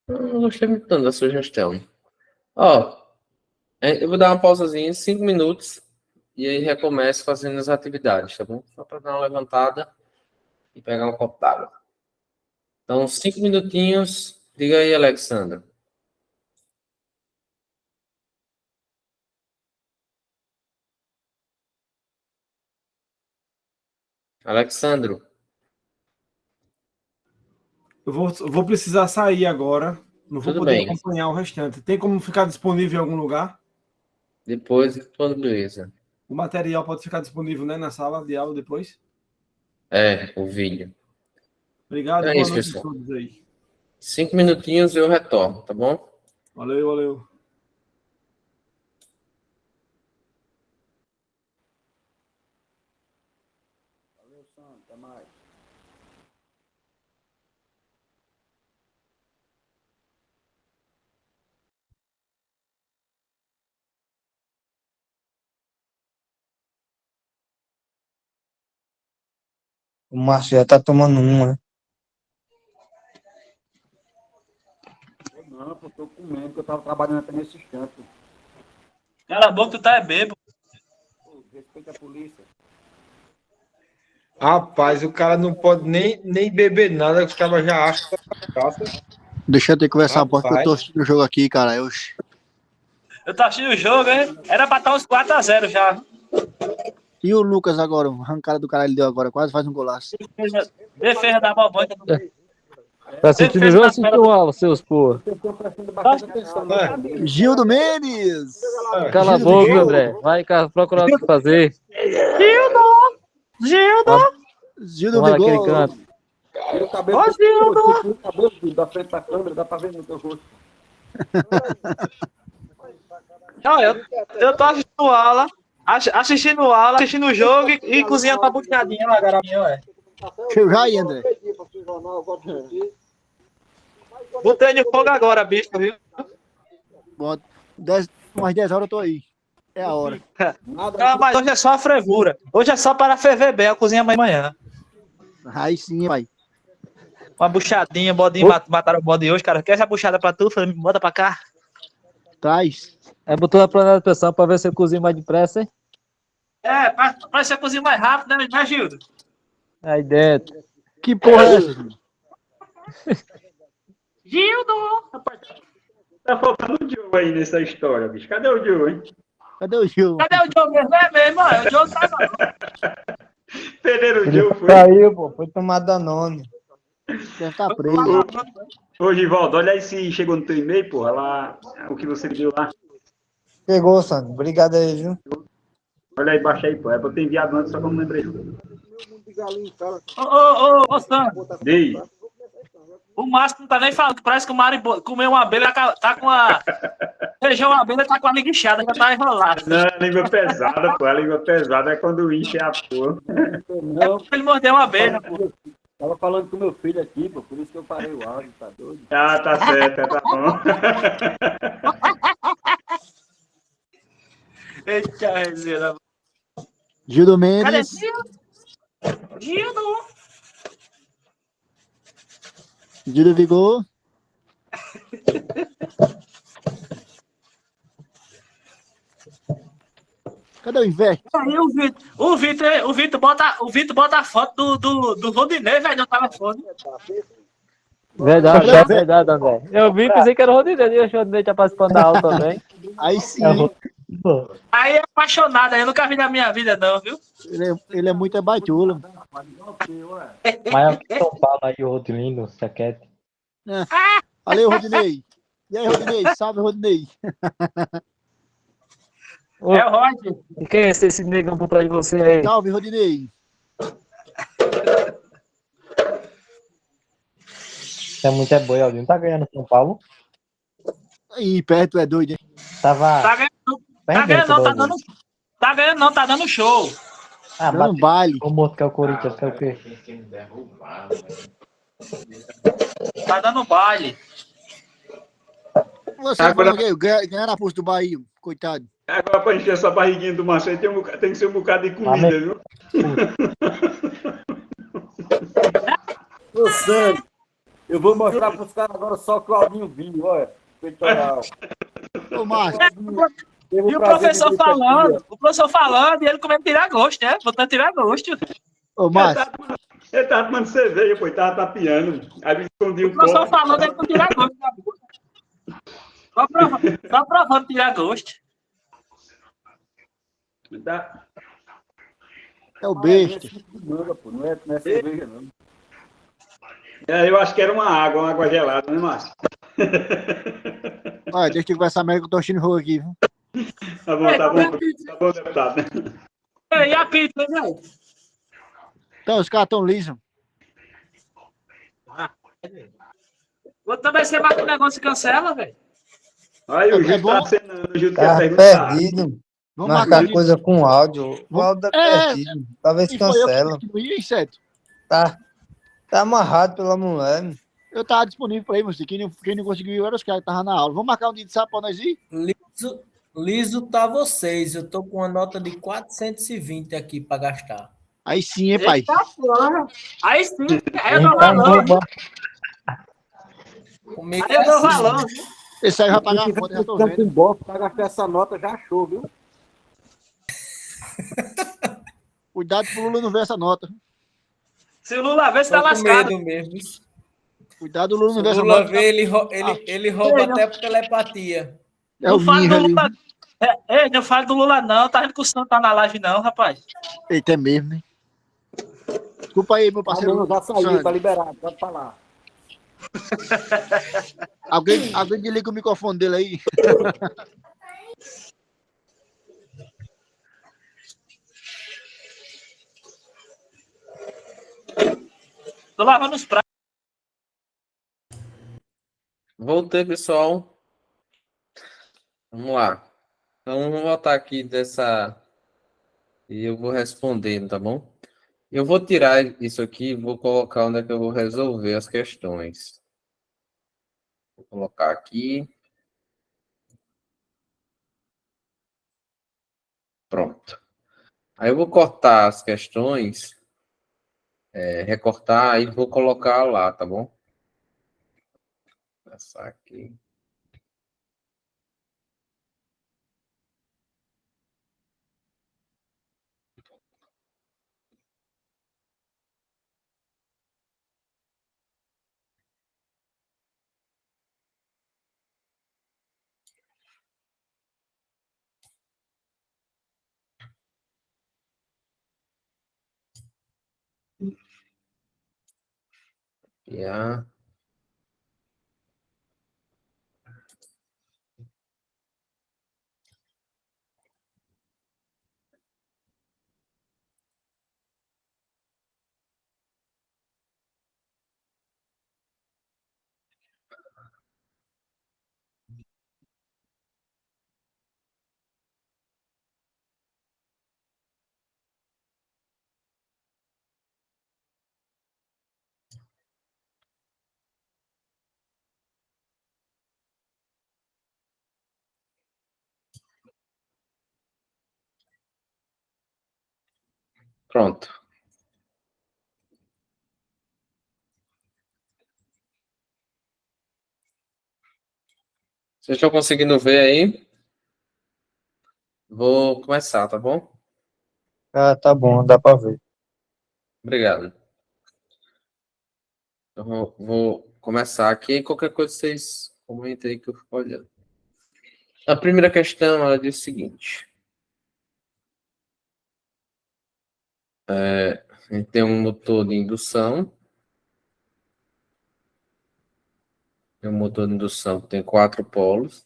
Não gostei muito tanto da sugestão. Ó, eu vou dar uma pausazinha, 5 minutos, e aí recomeço fazendo as atividades, tá bom? Só para dar uma levantada e pegar um copo d'água. Então, 5 minutinhos. Diga aí, Alexandra. Alexandro, Eu vou precisar sair agora. Não vou tudo poder bem. acompanhar o restante. Tem como ficar disponível em algum lugar? Depois disponibiliza. O material pode ficar disponível, né, na sala de aula depois? O vídeo. Obrigado, É boa isso, noite a pessoal. todos aí. 5 minutinhos e eu retorno, tá bom? Valeu, valeu. Valeu, Sandro, até mais. O Márcio já tá tomando uma. Não, eu estou comendo, porque eu estava trabalhando até nesse instante. Cala a boca, tu tá bêbado. Pô, respeita a polícia. Rapaz, o cara não pode nem beber nada, os caras já acham que é cachaça. Deixa eu ter que conversar um pouco, que eu tô Rapaz. assistindo o jogo aqui, cara. Eu tô assistindo o jogo, hein? Era pra estar uns 4-0 já. E o Lucas agora, uma arrancada do cara ele deu agora, quase faz um golaço. Defesa da Balbônica. Tá assistindo o jogo ou assistindo aula, seus porra? Vocês estão prestando bastante atenção no caminho. Gildo Mendes! Cala a Gildo boca, Mendes. André. Vai procurar o que fazer. Gildo Vamos lá naquele Vigor. canto. E o cabelo da frente da câmera, dá pra ver no teu rosto. Não, eu tô assistindo aula, assistindo o jogo e cozinhando uma butinadinha lá, garotinho, ué. Chega já aí, André. Botei no fogo agora, bicho, viu? Bota. Umas 10 horas eu tô aí. É a hora. Não, mas hoje é só a frevura. Hoje é só para ferver bem, a cozinha amanhã. Aí sim, pai. Uma buchadinha, bodinho, mataram o bode hoje, cara. Quer essa buchada pra tu? Falei, bota pra cá. Traz. Aí botou na panela de pressão pra ver se eu cozinho mais depressa, hein? É, pra ser cozinha mais rápido, né, Gildo? Aí dentro. Que porra é essa? Gildo! Tá faltando o Joe aí nessa história, bicho. Cadê o Joe, hein? Cadê o Gil? Cadê o Diogo mesmo? É mesmo, ó. O Diogo tá não. Perderam o Joe, foi? Saiu, pô. Foi tomar Danone. Deve estar preso. Ô, Givaldo, olha aí se chegou no teu e-mail, porra, lá, o que você pediu lá. Chegou, Sandro. Obrigado aí, viu? Olha aí, baixa aí, pô. É pra ter enviado antes, só que eu não lembrei. Ô, Sam, Dei. o Márcio não tá nem falando. Parece que o Mário comeu uma abelha, tá com a. Feijão uma abelha, tá com a língua inchada, já tá enrolado. Não, a língua pesada, pô. A língua pesada é quando enche a porra. É porque ele mordeu uma abelha, pô. Tava falando com meu filho aqui, pô, por isso que eu parei o áudio, tá doido? Ah, tá certo, tá bom. Eita, resenha. Gildo Cadê Mendes. Gildo? Gildo! Gildo Vigor. Cadê o Investe? Aí o Vitor bota a foto do Rodinei, velho, não tava foda. Verdade, verdade, André. Eu vi, pensei que era o Rodinei. Eu achei que o Rodinei tinha participando da aula também. Aí sim. Aí é apaixonado, aí eu nunca vi na minha vida, não, viu? Ele é muito baitula. Mas é São Paulo aí, o Rodilino, Saquete. Valeu, Rodinei. E aí, Rodinei? Salve, Rodinei. Ô, É o Roger. e quem é esse negão por trás de você aí? Salve, Rodinei. É muito boi, Aldinho. Tá ganhando São Paulo? Aí, perto é doido, hein? Tava. Tá ganhando, não, tá ganhando não, tá dando show. Ah, Dando baile. o morto que é o Corinthians, que é o quê? Tá dando baile. Você Agora- falando que ganharam a posto do Bahia, coitado. Agora, para encher essa barriguinha do Márcio aí, tem que ser um bocado de comida, viu? Ô, Sandro, eu vou mostrar para os caras agora só o Claudinho Vinho, olha. Peitoral. Ô, Márcio, E o professor falando, e ele comendo tiragosto, né? Botando tiragosto. ô, Márcio, Ele tava tomando cerveja, pô, ele tava tapeando. Aí me escondi O um professor pouco. falando, ele com tiragosto na boca. Só provando tiragosto. Tá. é o besta. Não é cerveja, não. Eu acho que era uma água gelada, né, Márcio? Olha, deixa eu conversar melhor que eu tô achando rua aqui, viu? Tá bom, deputado. E a pizza, velho? Então, os caras tão lisos. Vou também ser mais que o negócio se cancela, velho. Aí o É Gil bom. tá acenando, o Gil quer Tá perguntar. perdido. Vamos Marcar marcar. coisa com áudio. O áudio tá É. perdido. Talvez E foi eu cancela. que não ia, hein, Seto? Tá amarrado pela mulher. Eu tava disponível pra ir, mas quem não conseguiu ir era os caras que estavam na aula. Vamos marcar um dia de sábado pra nós ir? Liso tá vocês. Eu tô com uma nota de 420 aqui pra gastar. Aí sim, hein, pai? Eita, porra. Aí sim, aí eu dou Então, valor. Comigo Aí eu dou assim, valor. Esse aí vai pagar a conta, já tô vendo. Com bofe para gastar essa nota, já achou, viu? Cuidado pro Lula não ver essa nota. Se o Lula ver, você Tô tá com lascado. medo mesmo. Cuidado, o Lula Se não o ver essa Lula nota. vê, ele rouba Ei, não- até por telepatia. É o Não fale Ninja do ali. Lula. Ei, não fale do Lula, não. Tá vendo que o Santos tá na live, não, rapaz. Eita, é mesmo, né? Desculpa aí, meu parceiro. Parceiro, já saiu, Sandro. tá liberado, pode falar. Alguém desliga o microfone dele aí. Tô lavando os pratos. Voltei, pessoal. Vamos lá. Então, vamos voltar aqui dessa. E eu vou respondendo, tá bom? Eu vou tirar isso aqui e vou colocar onde é que eu vou resolver as questões. Vou colocar aqui. Pronto. Aí eu vou cortar as questões, recortar e vou colocar lá, tá bom? Vou passar aqui. Yeah. Pronto. Vocês estão conseguindo ver aí? Vou começar, tá bom? Ah, tá bom, dá pra ver. Obrigado. Eu vou começar aqui e qualquer coisa vocês comentem aí que eu fico olhando. A primeira questão, ela diz o seguinte. A gente tem um motor de indução. Tem um motor de indução que tem 4 polos.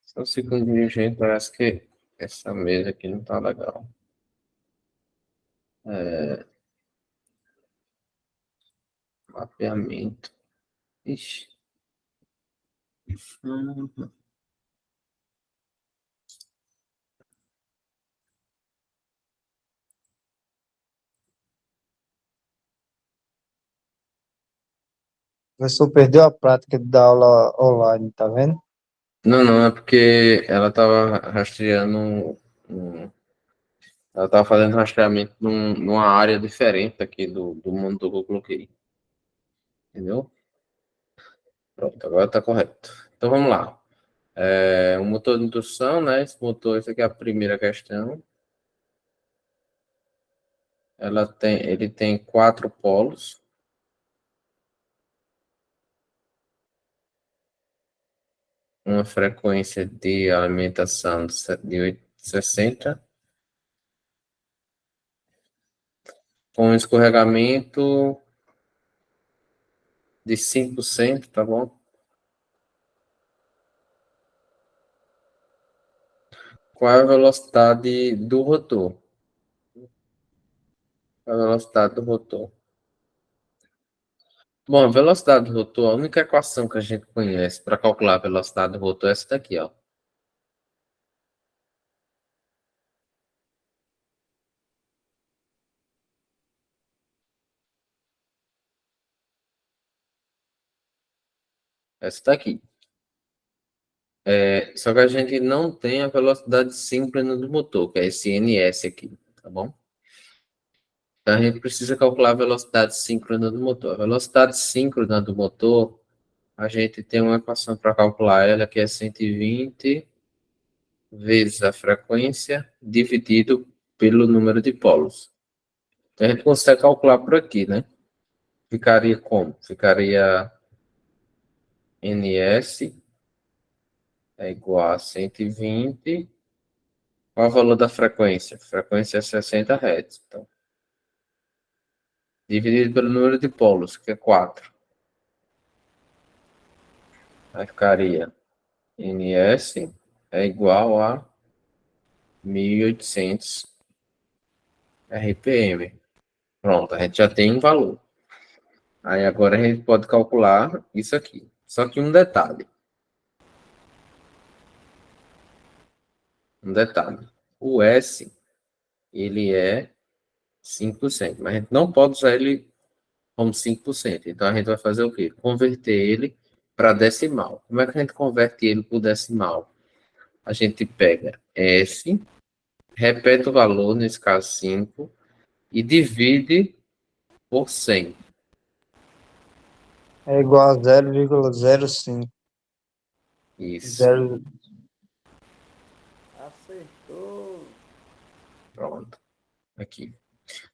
Só um segundinho, gente. Parece que essa mesa aqui não tá legal. Mapeamento. Ixi. O professor perdeu a prática da aula online, tá vendo? Não, é porque ela estava rastreando. Ela estava fazendo rastreamento numa área diferente aqui do monitor que eu coloquei. Entendeu? Pronto, agora está correto. Então vamos lá. O motor de indução, né? Esse aqui é a primeira questão. Ele tem 4 polos. Uma frequência de alimentação de 60, com escorregamento de 5%, tá bom? Qual é a velocidade do rotor? A velocidade do rotor. Bom, a velocidade do rotor, a única equação que a gente conhece para calcular a velocidade do rotor é essa daqui, ó. Essa daqui. Só que a gente não tem a velocidade síncrona do motor, que é esse NS aqui, tá bom? Então a gente precisa calcular a velocidade síncrona do motor. A velocidade síncrona do motor, a gente tem uma equação para calcular ela, que é 120 vezes a frequência dividido pelo número de polos. Então a gente consegue calcular por aqui, né? Ficaria como? Ficaria NS é igual a 120. Qual é o valor da frequência? A frequência é 60 Hz. Então, dividido pelo número de polos, que é 4. Aí ficaria NS é igual a 1.800 RPM. Pronto, a gente já tem um valor. Aí agora a gente pode calcular isso aqui. Só que um detalhe. O S, ele é 5%, mas a gente não pode usar ele como 5%. Então a gente vai fazer o quê? Converter ele para decimal. Como é que a gente converte ele para o decimal? A gente pega S, repete o valor, nesse caso 5, e divide por 100. É igual a 0,05. Isso. Zero... Acertou. Pronto. Aqui.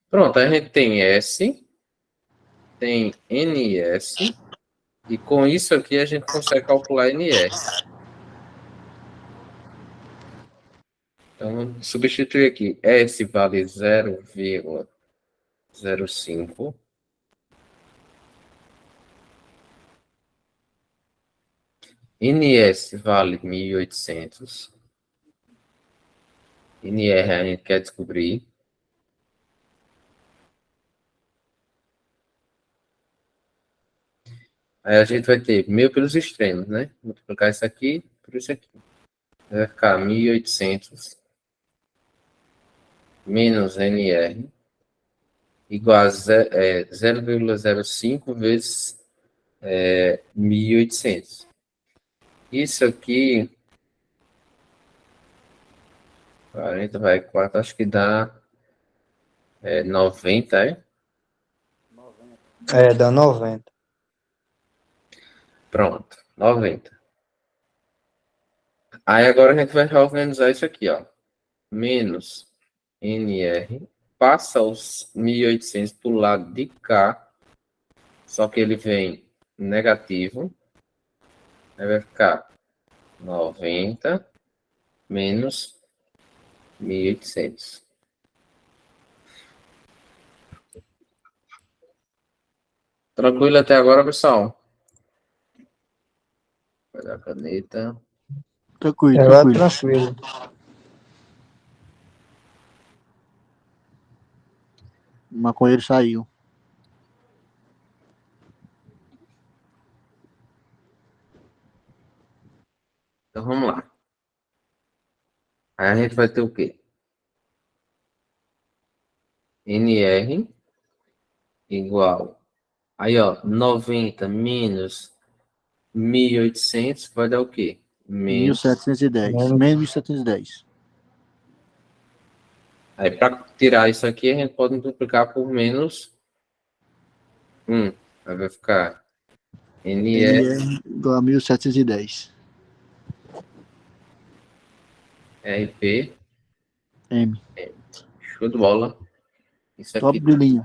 Pronto, a gente tem S, tem NS, e com isso aqui a gente consegue calcular NS. Então, substituir aqui. S vale 0,05. NS vale 1.800. NR a gente quer descobrir. Aí a gente vai ter 1.000 pelos extremos, né? Multiplicar isso aqui por isso aqui. Vai ficar 1.800 menos NR igual a 0,05 vezes 1.800. Isso aqui, 40 vai 4, acho que dá 90, é? Dá 90. Pronto, 90. Aí agora a gente vai reorganizar isso aqui, ó. Menos NR, passa os 1.800 para o lado de cá, só que ele vem negativo. Aí vai ficar 90 menos 1.800. Tranquilo até agora, pessoal? Vai dar a caneta. Tranquilo, Vai tranquilo. tranquilo. O maconheiro saiu. Então vamos lá. Aí a gente vai ter o quê? NR igual. Aí, ó, 90 menos 1.800 vai dar o quê? Menos. 1710. Menos 1710. Aí, para tirar isso aqui, a gente pode multiplicar por menos 1. Aí vai ficar NR NR igual a 1710. RP. M. Show de bola. Isso Top aqui. de linha.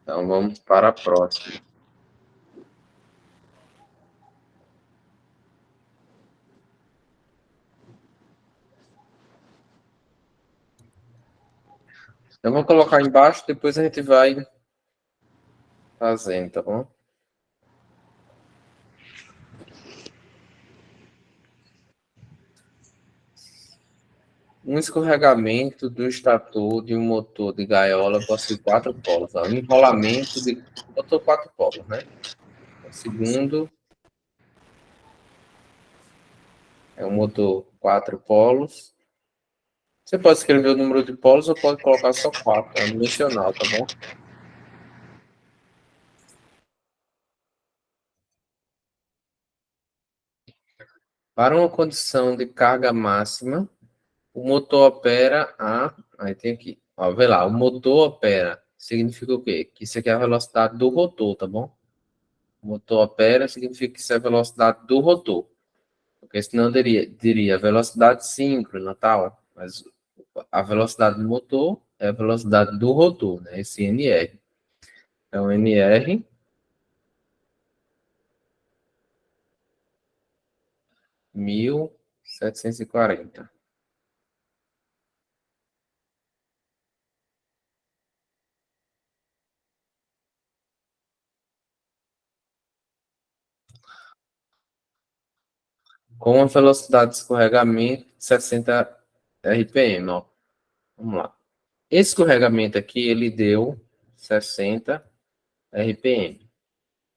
Então, vamos para a próxima. Eu vou colocar embaixo, depois a gente vai fazendo, tá bom? Um escorregamento do estator de um motor de gaiola possui 4 polos. Ó. Um enrolamento de motor 4 polos, né? O segundo é um motor 4 polos. Você pode escrever o número de polos ou pode colocar só 4, é dimensional, tá bom? Para uma condição de carga máxima, o motor opera a... Aí tem aqui, ó, vê lá, o motor opera significa o quê? Que isso aqui é a velocidade do rotor, tá bom? O motor opera significa que isso é a velocidade do rotor. Porque senão diria velocidade síncrona, tal. Mas a velocidade do motor é a velocidade do rotor, né? Esse NR. Então, NR 1740. Com a velocidade de escorregamento de 60 RPM, ó. Vamos lá. Esse escorregamento aqui, ele deu 60 RPM.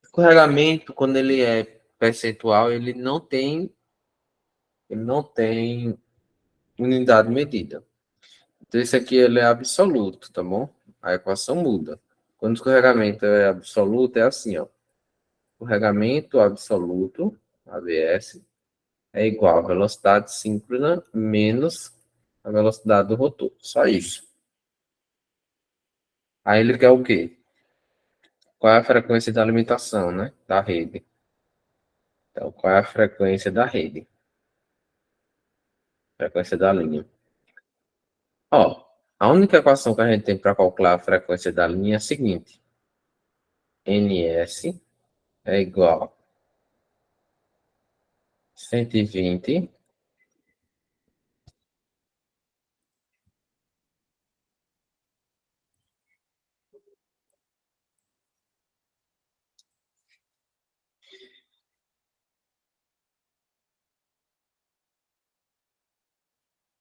Escorregamento, quando ele é percentual, ele não tem unidade medida. Então, esse aqui ele é absoluto, tá bom? A equação muda. Quando o escorregamento é absoluto, é assim, ó. Escorregamento absoluto, ABS, é igual a velocidade síncrona menos a velocidade do rotor. Só isso. Aí ele quer o quê? Qual é a frequência da alimentação, né? Da rede. Então, qual é a frequência da rede? Frequência da linha. Ó, a única equação que a gente tem para calcular a frequência da linha é a seguinte. NS é igual a 120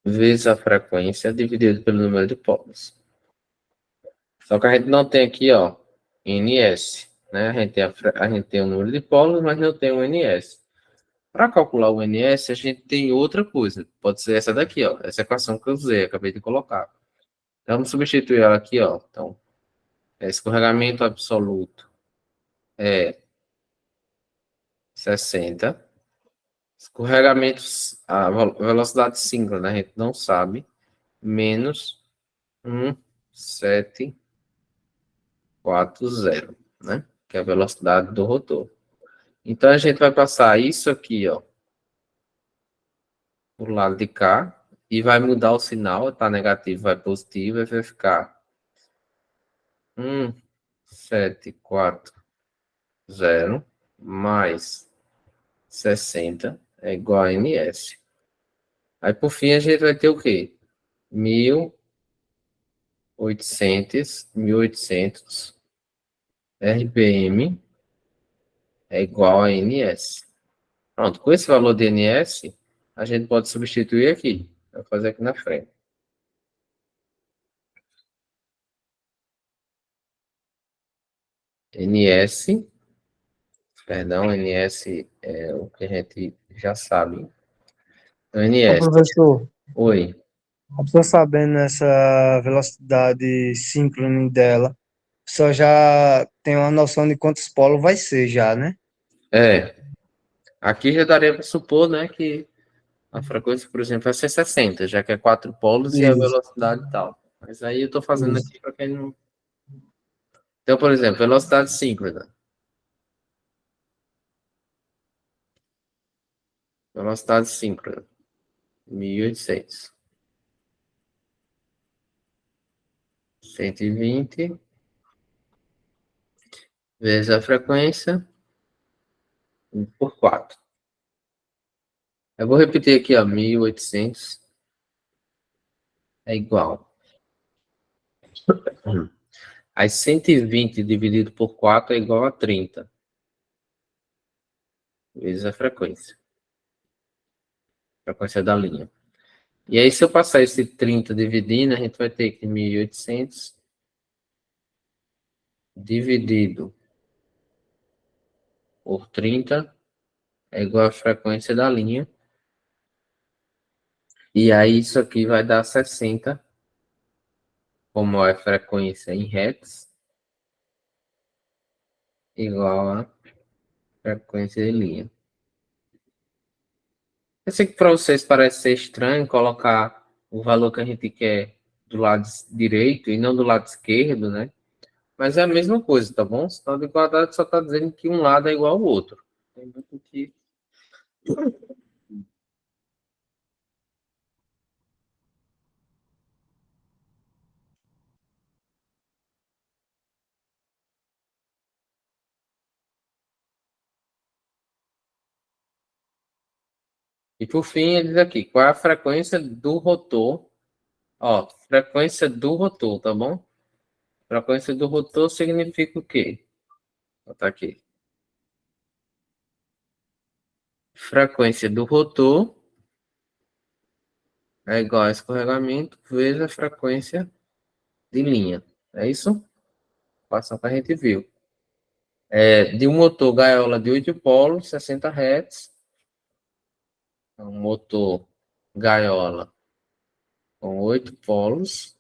vezes a frequência dividido pelo número de polos. Só que a gente não tem aqui, ó, NS, né? A gente tem o número de polos, mas não tem o NS. Para calcular o NS, a gente tem outra coisa. Pode ser essa daqui, ó. Essa equação que eu usei, acabei de colocar. Então, vamos substituir ela aqui, ó. Então, escorregamento absoluto é 60. Escorregamentos, a velocidade síncrona, a gente não sabe. Menos 1,740, né? Que é a velocidade do rotor. Então, a gente vai passar isso aqui, ó, pro lado de cá, e vai mudar o sinal, tá negativo, vai positivo, e vai ficar 1,740 mais 60 é igual a ns. Aí, por fim, a gente vai ter o quê? 1.800 RPM é igual a ns. Pronto, com esse valor de ns, a gente pode substituir aqui. Vou fazer aqui na frente. NS Perdão, NS é o que a gente já sabe. Então, Ô, NS. professor, Oi. a pessoa sabendo essa velocidade síncrone dela, só já tem uma noção de quantos polos vai ser já, né? Aqui já daria para supor, né, que a frequência, por exemplo, vai ser 60, já que é 4 polos e a Isso, velocidade e tal. Mas aí eu estou fazendo isso. aqui para quem não. Então, por exemplo, velocidade síncrona. Velocidade síncrona. 1.800. 120 vezes a frequência por 4. Eu vou repetir aqui, ó, 1.800 é igual. Aí 120 dividido por 4 é igual a 30 vezes a frequência. Frequência da linha. E aí, se eu passar esse 30 dividindo, a gente vai ter que 1.800 dividido por 30 é igual a frequência da linha. E aí, isso aqui vai dar 60, como é frequência em hertz, igual a frequência de linha. Eu sei que para vocês parece ser estranho colocar o valor que a gente quer do lado direito e não do lado esquerdo, né? Mas é a mesma coisa, tá bom? Sinal de igualdade só está dizendo que um lado é igual ao outro. Tem muito que... E por fim, ele diz aqui, qual é a frequência do rotor? Ó, frequência do rotor, tá bom? Frequência do rotor significa o quê? Vou botar aqui. Frequência do rotor é igual a escorregamento vezes a frequência de linha. É isso? Passando que a gente viu. De um motor gaiola de 8 polos, 60 Hz. Um motor gaiola com 8 polos,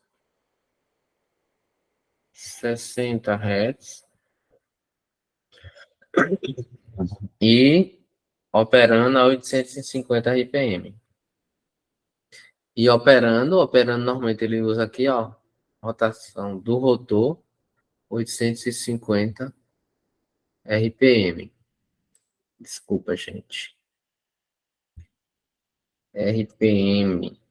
60 Hz. E operando a 850 RPM. E operando normalmente ele usa aqui, ó, rotação do rotor, 850 RPM. Desculpa, gente. RPM.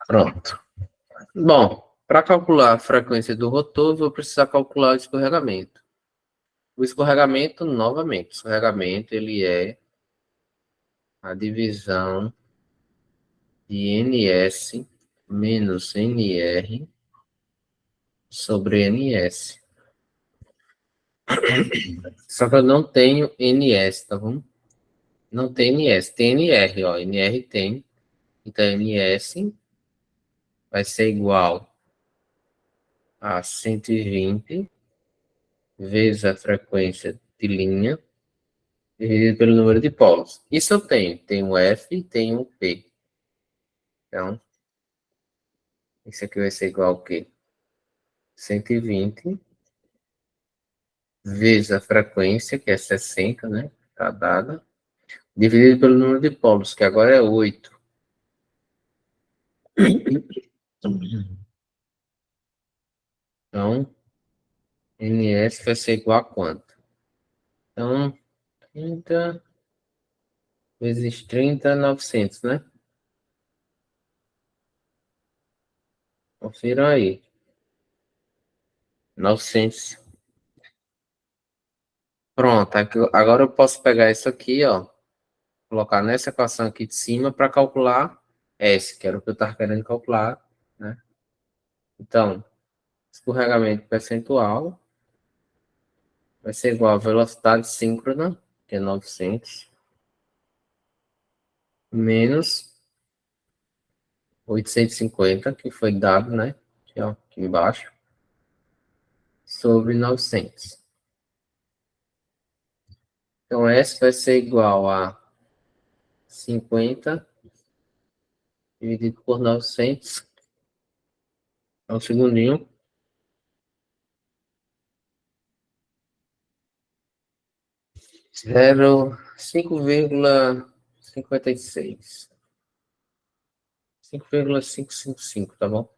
Pronto. Bom, para calcular a frequência do rotor, vou precisar calcular o escorregamento. O escorregamento, novamente, o escorregamento ele é a divisão de NS menos NR sobre NS. Só que eu não tenho NS, tá bom? Não tem NS, tem NR, ó. NR tem. Então, NS vai ser igual a 120 vezes a frequência de linha dividido pelo número de polos. Isso eu tenho. Tem um F e tem um P. Então, isso aqui vai ser igual ao quê? 120 vezes a frequência, que é 60, né? Tá dada. Dividido pelo número de polos, que agora é 8. Então, NS vai ser igual a quanto? Então, 30 vezes 30, 900, né? Confiram aí. 900. Pronto, agora eu posso pegar isso aqui, ó, colocar nessa equação aqui de cima para calcular S, que era o que eu estava querendo calcular, né? Então, escorregamento percentual vai ser igual a velocidade síncrona, que é 900, menos 850, que foi dado, né? Aqui, ó, aqui embaixo, sobre 900. Então, S vai ser igual a 50 dividido por 900. É um segundinho. 5,56. 5,555, tá bom?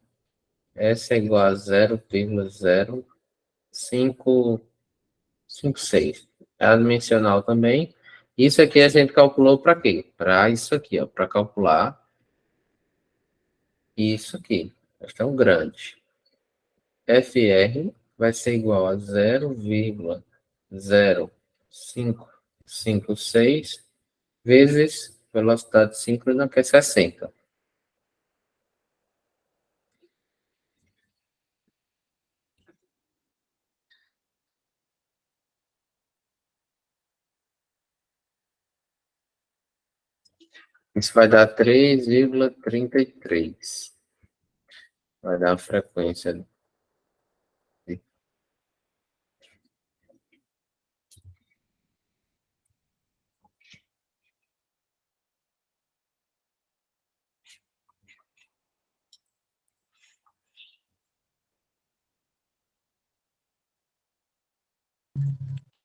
S é igual a 0,0556. É a dimensional também. Isso aqui a gente calculou para quê? Para isso aqui, ó, para calcular isso aqui. Questão grande. FR vai ser igual a 0,0556 vezes velocidade síncrona, que é 60. Isso vai dar 3,33. Vai dar a frequência.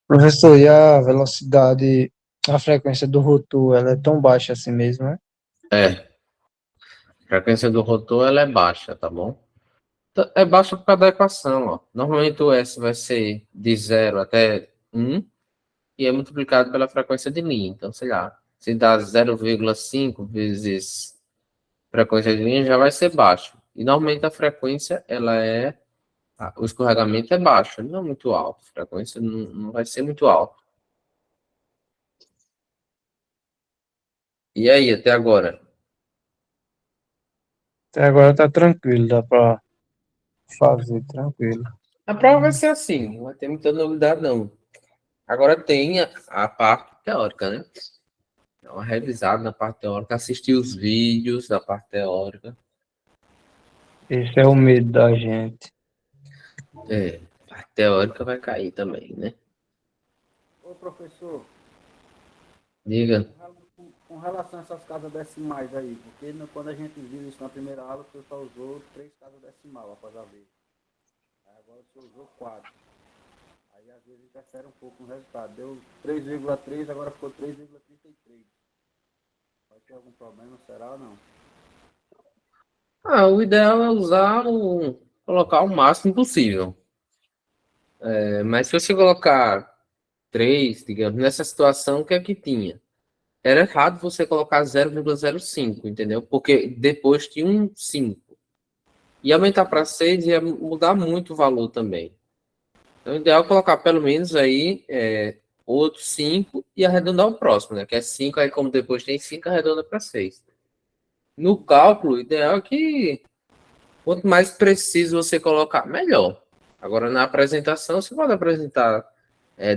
Professor, e a velocidade, a frequência do rotor, ela é tão baixa assim mesmo, né? É, a frequência do rotor ela é baixa, tá bom? É baixa por causa da equação, ó. Normalmente o S vai ser de 0 até 1 e é multiplicado pela frequência de linha. Então, sei lá, se dá 0,5 vezes frequência de linha, já vai ser baixo. E normalmente a frequência, o escorregamento é baixo, não é muito alto. A frequência não vai ser muito alta. E aí, até agora? Até agora tá tranquilo, dá pra fazer tranquilo. A prova vai ser assim, não vai ter muita novidade, não. Agora tem a parte teórica, né? Dá uma revisada na parte teórica, assistir os vídeos da parte teórica. Esse é o medo da gente. É, a parte teórica vai cair também, né? Ô, professor, Diga. com relação a essas casas decimais aí, porque quando a gente viu isso na primeira aula, o senhor só usou 3 casas decimais após a vez. Aí agora o senhor usou 4. Aí às vezes interfere um pouco no resultado. Deu 3,3, agora ficou 3,33. Vai ter algum problema, será ou não? O ideal é colocar o máximo possível. Mas se você colocar 3, digamos, nessa situação, o que é que tinha? Era errado você colocar 0,05, entendeu? Porque depois tinha um 5. E aumentar para 6 ia mudar muito o valor também. Então, o ideal é colocar pelo menos aí outro 5 e arredondar o próximo, né? Que é 5, aí como depois tem 5, arredonda para 6. No cálculo, o ideal é que quanto mais preciso você colocar, melhor. Agora, na apresentação, você pode apresentar,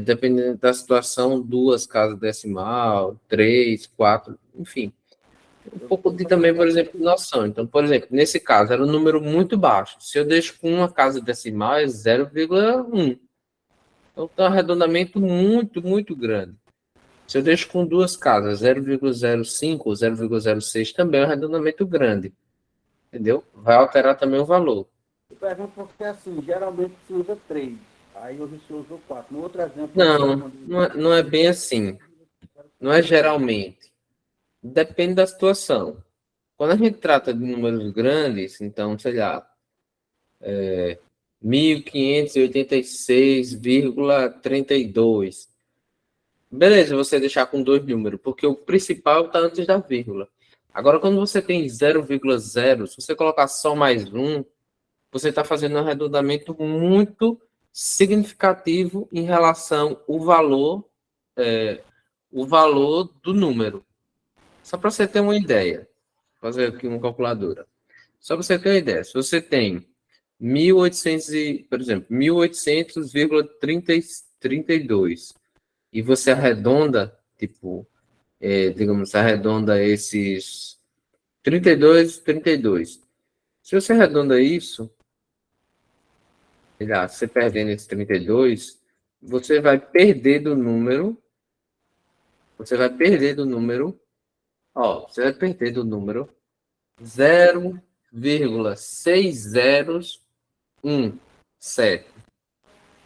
dependendo da situação, 2 casas decimal, 3, 4, enfim. Um pouco de também, por exemplo, noção. Então, por exemplo, nesse caso, era um número muito baixo. Se eu deixo com uma casa decimal, é 0,1. Então, tem um arredondamento muito, muito grande. Se eu deixo com 2 casas, 0,05 ou 0,06, também é um arredondamento grande. Entendeu? Vai alterar também o valor. Eu pergunto porque assim, geralmente se usa 3. Aí hoje se usou 4. No outro exemplo... Não é bem assim. Não é geralmente. Depende da situação. Quando a gente trata de números grandes, então, sei lá, 1586,32. Beleza, você deixar com 2 números, porque o principal está antes da vírgula. Agora, quando você tem 0,0, se você colocar só mais um, você está fazendo um arredondamento muito significativo em relação ao valor do número. Só para você ter uma ideia. Vou fazer aqui uma calculadora. Só para você ter uma ideia. Se você tem 1.800, por exemplo, 1.800,32 e você arredonda, tipo, digamos, arredonda esses 32, 32. Se você arredonda isso, você perdendo esse 32, você vai perder do número. Você vai perder do número. Você vai perder do número 0,6017.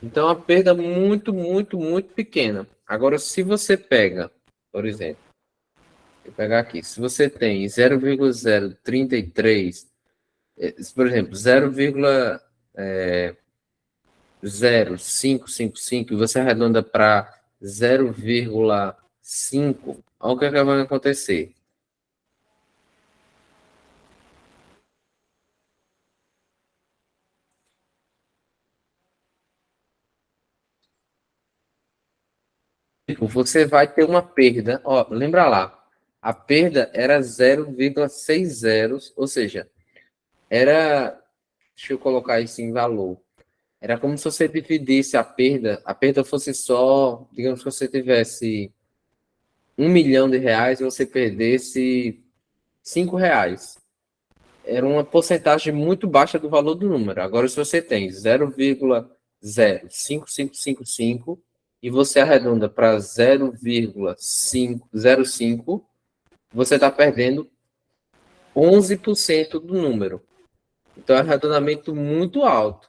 Então, a perda é muito, muito, muito pequena. Agora, se você pega, por exemplo, vou pegar aqui, se você tem 0,033, por exemplo, 0,0555, e você arredonda para 0,5, olha o que vai acontecer. Você vai ter uma perda, lembra lá, a perda era 0,60, ou seja, deixa eu colocar isso em valor, era como se você dividisse a perda fosse só, digamos que você tivesse R$1 milhão e você perdesse R$5. Era uma porcentagem muito baixa do valor do número. Agora, se você tem 0,05555 e você arredonda para 0,505, você está perdendo 11% do número. Então, é um arredondamento muito alto.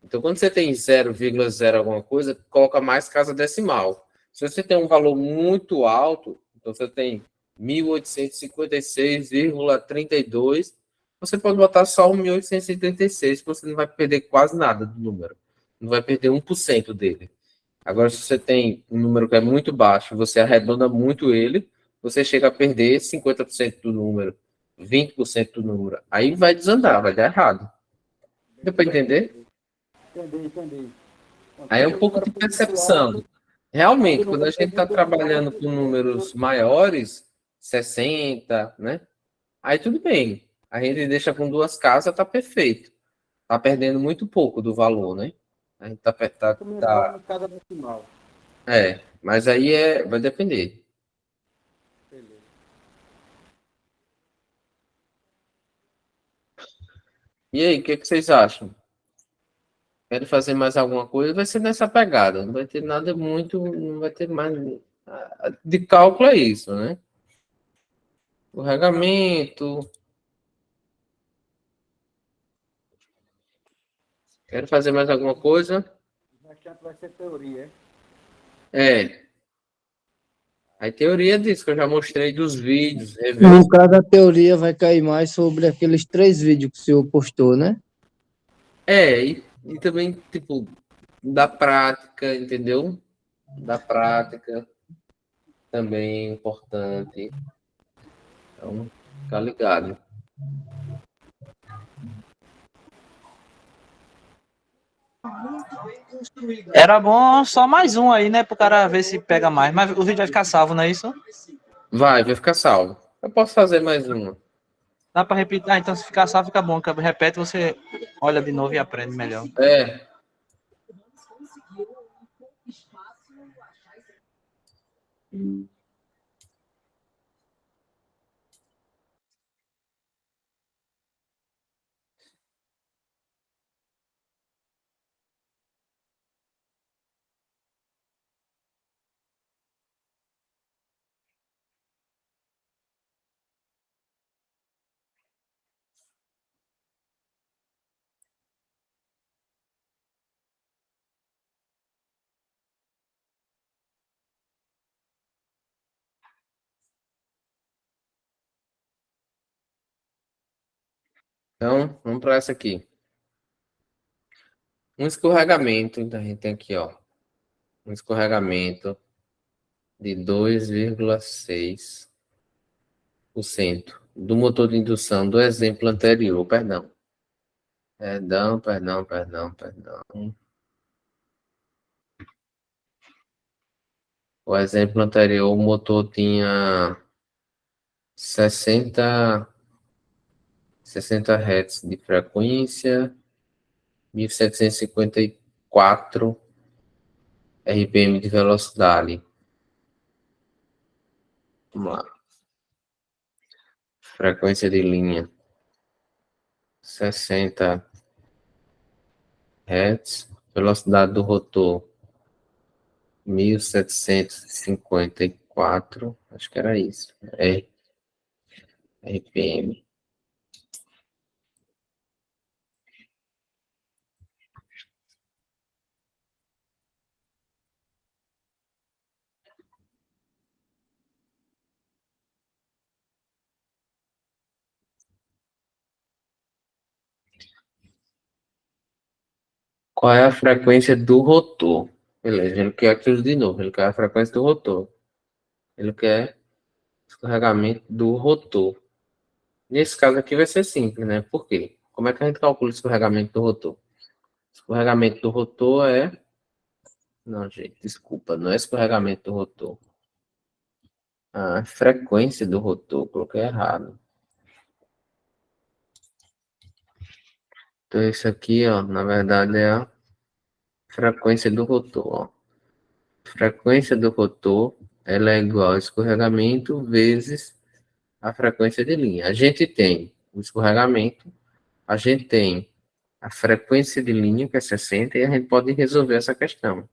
Então, quando você tem 0,0 alguma coisa, coloca mais casa decimal. Se você tem um valor muito alto, então você tem 1.856,32, você pode botar só o 1.836, que você não vai perder quase nada do número. Não vai perder 1% dele. Agora, se você tem um número que é muito baixo, você arredonda muito ele, você chega a perder 50% do número, 20% do número. Aí vai desandar, vai dar errado. Deu para entender? Entendi. Aí é um pouco de percepção. Realmente, quando a gente está trabalhando com números maiores, 60, né? Aí tudo bem. A gente deixa com 2 casas, tá perfeito. Tá perdendo muito pouco do valor, né? A gente tá Cada decimal. mas aí vai depender. Beleza. E aí, o que vocês acham? Querem fazer mais alguma coisa? Vai ser nessa pegada. Não vai ter nada muito, não vai ter mais de cálculo é isso, né? O regamento. Quero fazer mais alguma coisa? O restante vai ser teoria, É. A teoria disso que eu já mostrei dos vídeos, No reviews. caso, a teoria vai cair mais sobre aqueles 3 vídeos que o senhor postou, né? E também, tipo, da prática, entendeu? Da prática também é importante. Então, ficar ligado. Era bom só mais um aí, né? Pro cara ver se pega mais. Mas o vídeo vai ficar salvo, não é isso? Vai ficar salvo. Eu posso fazer mais uma. Dá pra repetir. Ah, então se ficar salvo, fica bom. Repete, você olha de novo e aprende melhor. Então, vamos para essa aqui. Um escorregamento, então a gente tem aqui, ó. Um escorregamento de 2,6% do motor de indução do exemplo anterior, perdão. O exemplo anterior, o motor tinha 60 Hz de frequência, 1.754 RPM de velocidade. Vamos lá. frequência de linha 60 Hz, velocidade do rotor 1754, acho que era isso, RPM. Qual é a frequência do rotor? Beleza, ele quer aquilo de novo, ele quer a frequência do rotor. Ele quer escorregamento do rotor. Nesse caso aqui vai ser simples, né? Por quê? Como é que a gente calcula o escorregamento do rotor? Escorregamento do rotor é... Não, gente, desculpa, não é escorregamento do rotor. A frequência do rotor, coloquei errado. Então, isso aqui, ó, na verdade é a frequência do rotor, ó. Frequência do rotor, ela é igual ao escorregamento vezes a frequência de linha. A gente tem o escorregamento, a gente tem a frequência de linha, que é 60, e a gente pode resolver essa questão.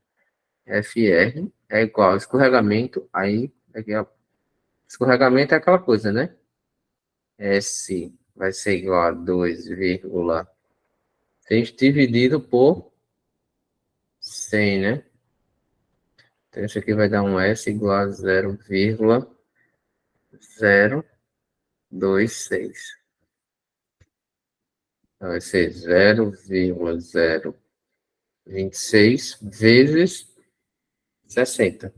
FR é igual ao escorregamento, aí aqui, ó, escorregamento é aquela coisa, né? S vai ser igual a 2,6 dividido por 100, né? Então, isso aqui vai dar um S igual a 0,026. Então, vai ser 0,026 vezes 60.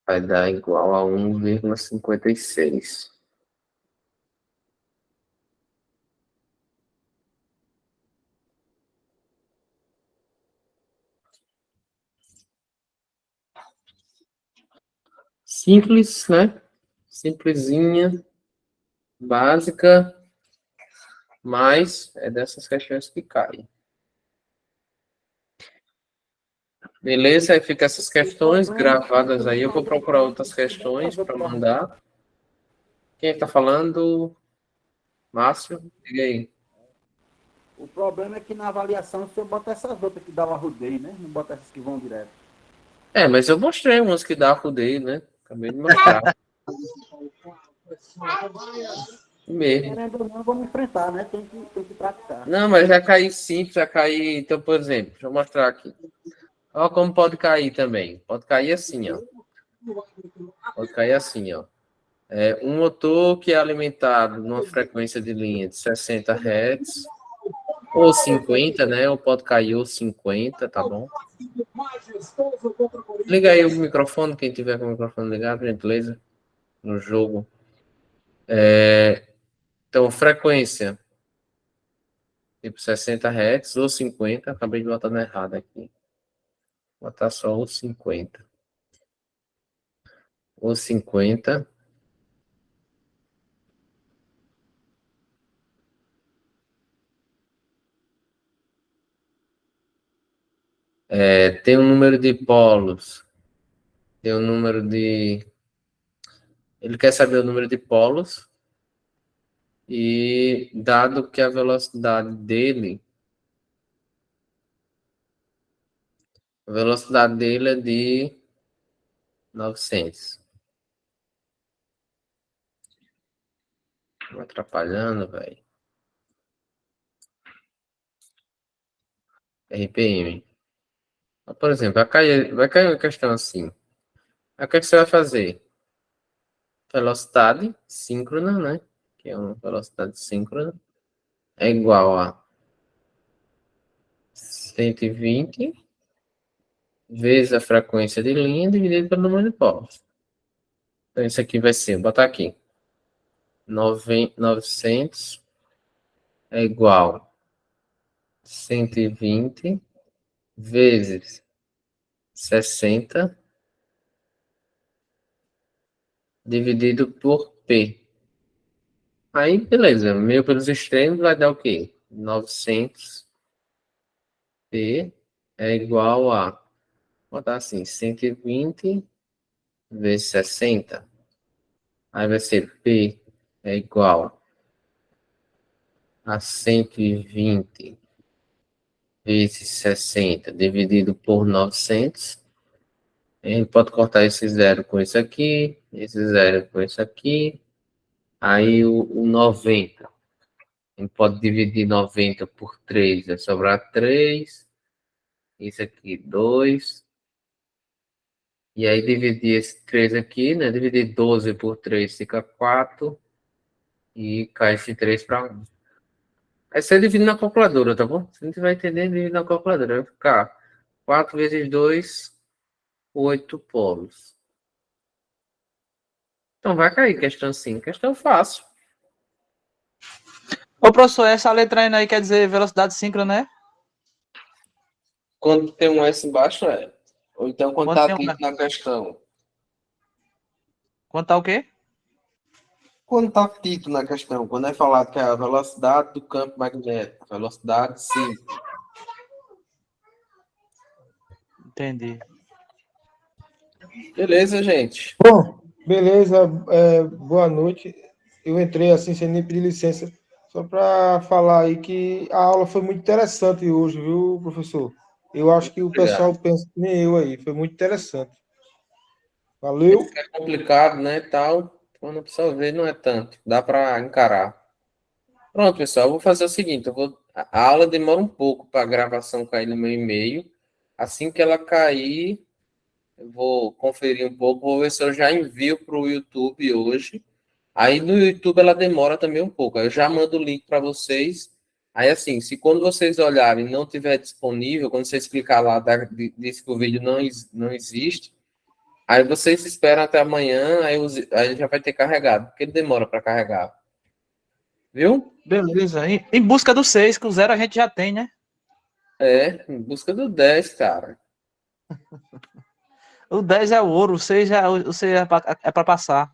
Vai dar igual a 1,56. Simples, né? Simplesinha, básica, mas é dessas questões que caem. Beleza? Aí fica essas questões gravadas aí. Eu vou procurar outras questões para mandar. Quem está falando? Márcio? Diga aí. O problema é que na avaliação você bota essas outras que dá o arrudeio, né? Não bota essas que vão direto. É, mas eu mostrei umas que dá arrudeio, né? Acabei de mostrar. Mesmo. Querendo ou não, vamos enfrentar, né? Tem que praticar. Não, mas já caí simples, já caí. Então, por exemplo, deixa eu mostrar aqui. Olha como pode cair também. Pode cair assim, ó. Pode cair assim, ó. É um motor que é alimentado numa frequência de linha de 60 Hz ou 50, né? Ou pode cair ou 50, tá bom? Liga aí o microfone, quem tiver com o microfone ligado, gentileza, no jogo. Então, frequência tipo 60 Hz ou 50, acabei de botar na errada aqui. Vou botar só o 50. Ou 50. Tem um número de polos. Tem um número de... Ele quer saber o número de polos. E dado que a velocidade dele... A velocidade dele é de 900. Tô atrapalhando, velho. RPM. Por exemplo, vai cair uma questão assim. Aí, o que é que você vai fazer? Velocidade síncrona, né? Que é uma velocidade síncrona. É igual a 120 vezes a frequência de linha dividido pelo número de polos. Então, isso aqui vai ser, vou botar aqui. 900 é igual a 120 vezes 60 dividido por P. Aí, beleza. Meio pelos extremos vai dar o quê? 900 P é igual a, vou botar assim, 120 vezes 60. Aí vai ser P é igual a 120 vezes 60 dividido por 900. A gente pode cortar esse zero com esse aqui, esse zero com esse aqui. Aí o 90. A gente pode dividir 90 por 3, vai sobrar 3. Isso aqui, 2. E aí dividir esse 3 aqui, né? Dividir 12 por 3 fica 4. E cai esse 3 para 1. Aí você divide na calculadora, tá bom? Se não tiver entendendo, divide na calculadora. Vai ficar 4 vezes 2, 8 polos. Então vai cair questão 5. Questão fácil. Ô, professor, essa letra aí quer dizer velocidade síncrona, né? Quando tem um S embaixo, é. Ou então quando tá tem dito na questão. Quanto tá o quê? Quando tá dito na questão, quando é falado que é a velocidade do campo magnético, a velocidade síncrona. Entendi. Beleza, gente. Bom, beleza, boa noite. Eu entrei assim sem nem pedir licença, só para falar aí que a aula foi muito interessante hoje, viu, professor? Eu acho que o pessoal pensa que nem eu aí, foi muito interessante. Valeu. É complicado, né, tal. Quando a pessoa vê, não é tanto. Dá para encarar. Pronto, pessoal, eu vou fazer o seguinte, a aula demora um pouco para a gravação cair no meu e-mail. Assim que ela cair, eu vou conferir um pouco, vou ver se eu já envio para o YouTube hoje. Aí no YouTube ela demora também um pouco. Aí eu já mando o link para vocês. Aí assim, se quando vocês olharem e não tiver disponível, quando vocês clicar lá, diz que o vídeo não existe, aí vocês esperam até amanhã, aí já vai ter carregado, porque ele demora para carregar. Viu? Beleza. Em busca do 6, que o 0 a gente já tem, né? É, em busca do 10, cara. O 10 é o ouro, o 6 é para passar.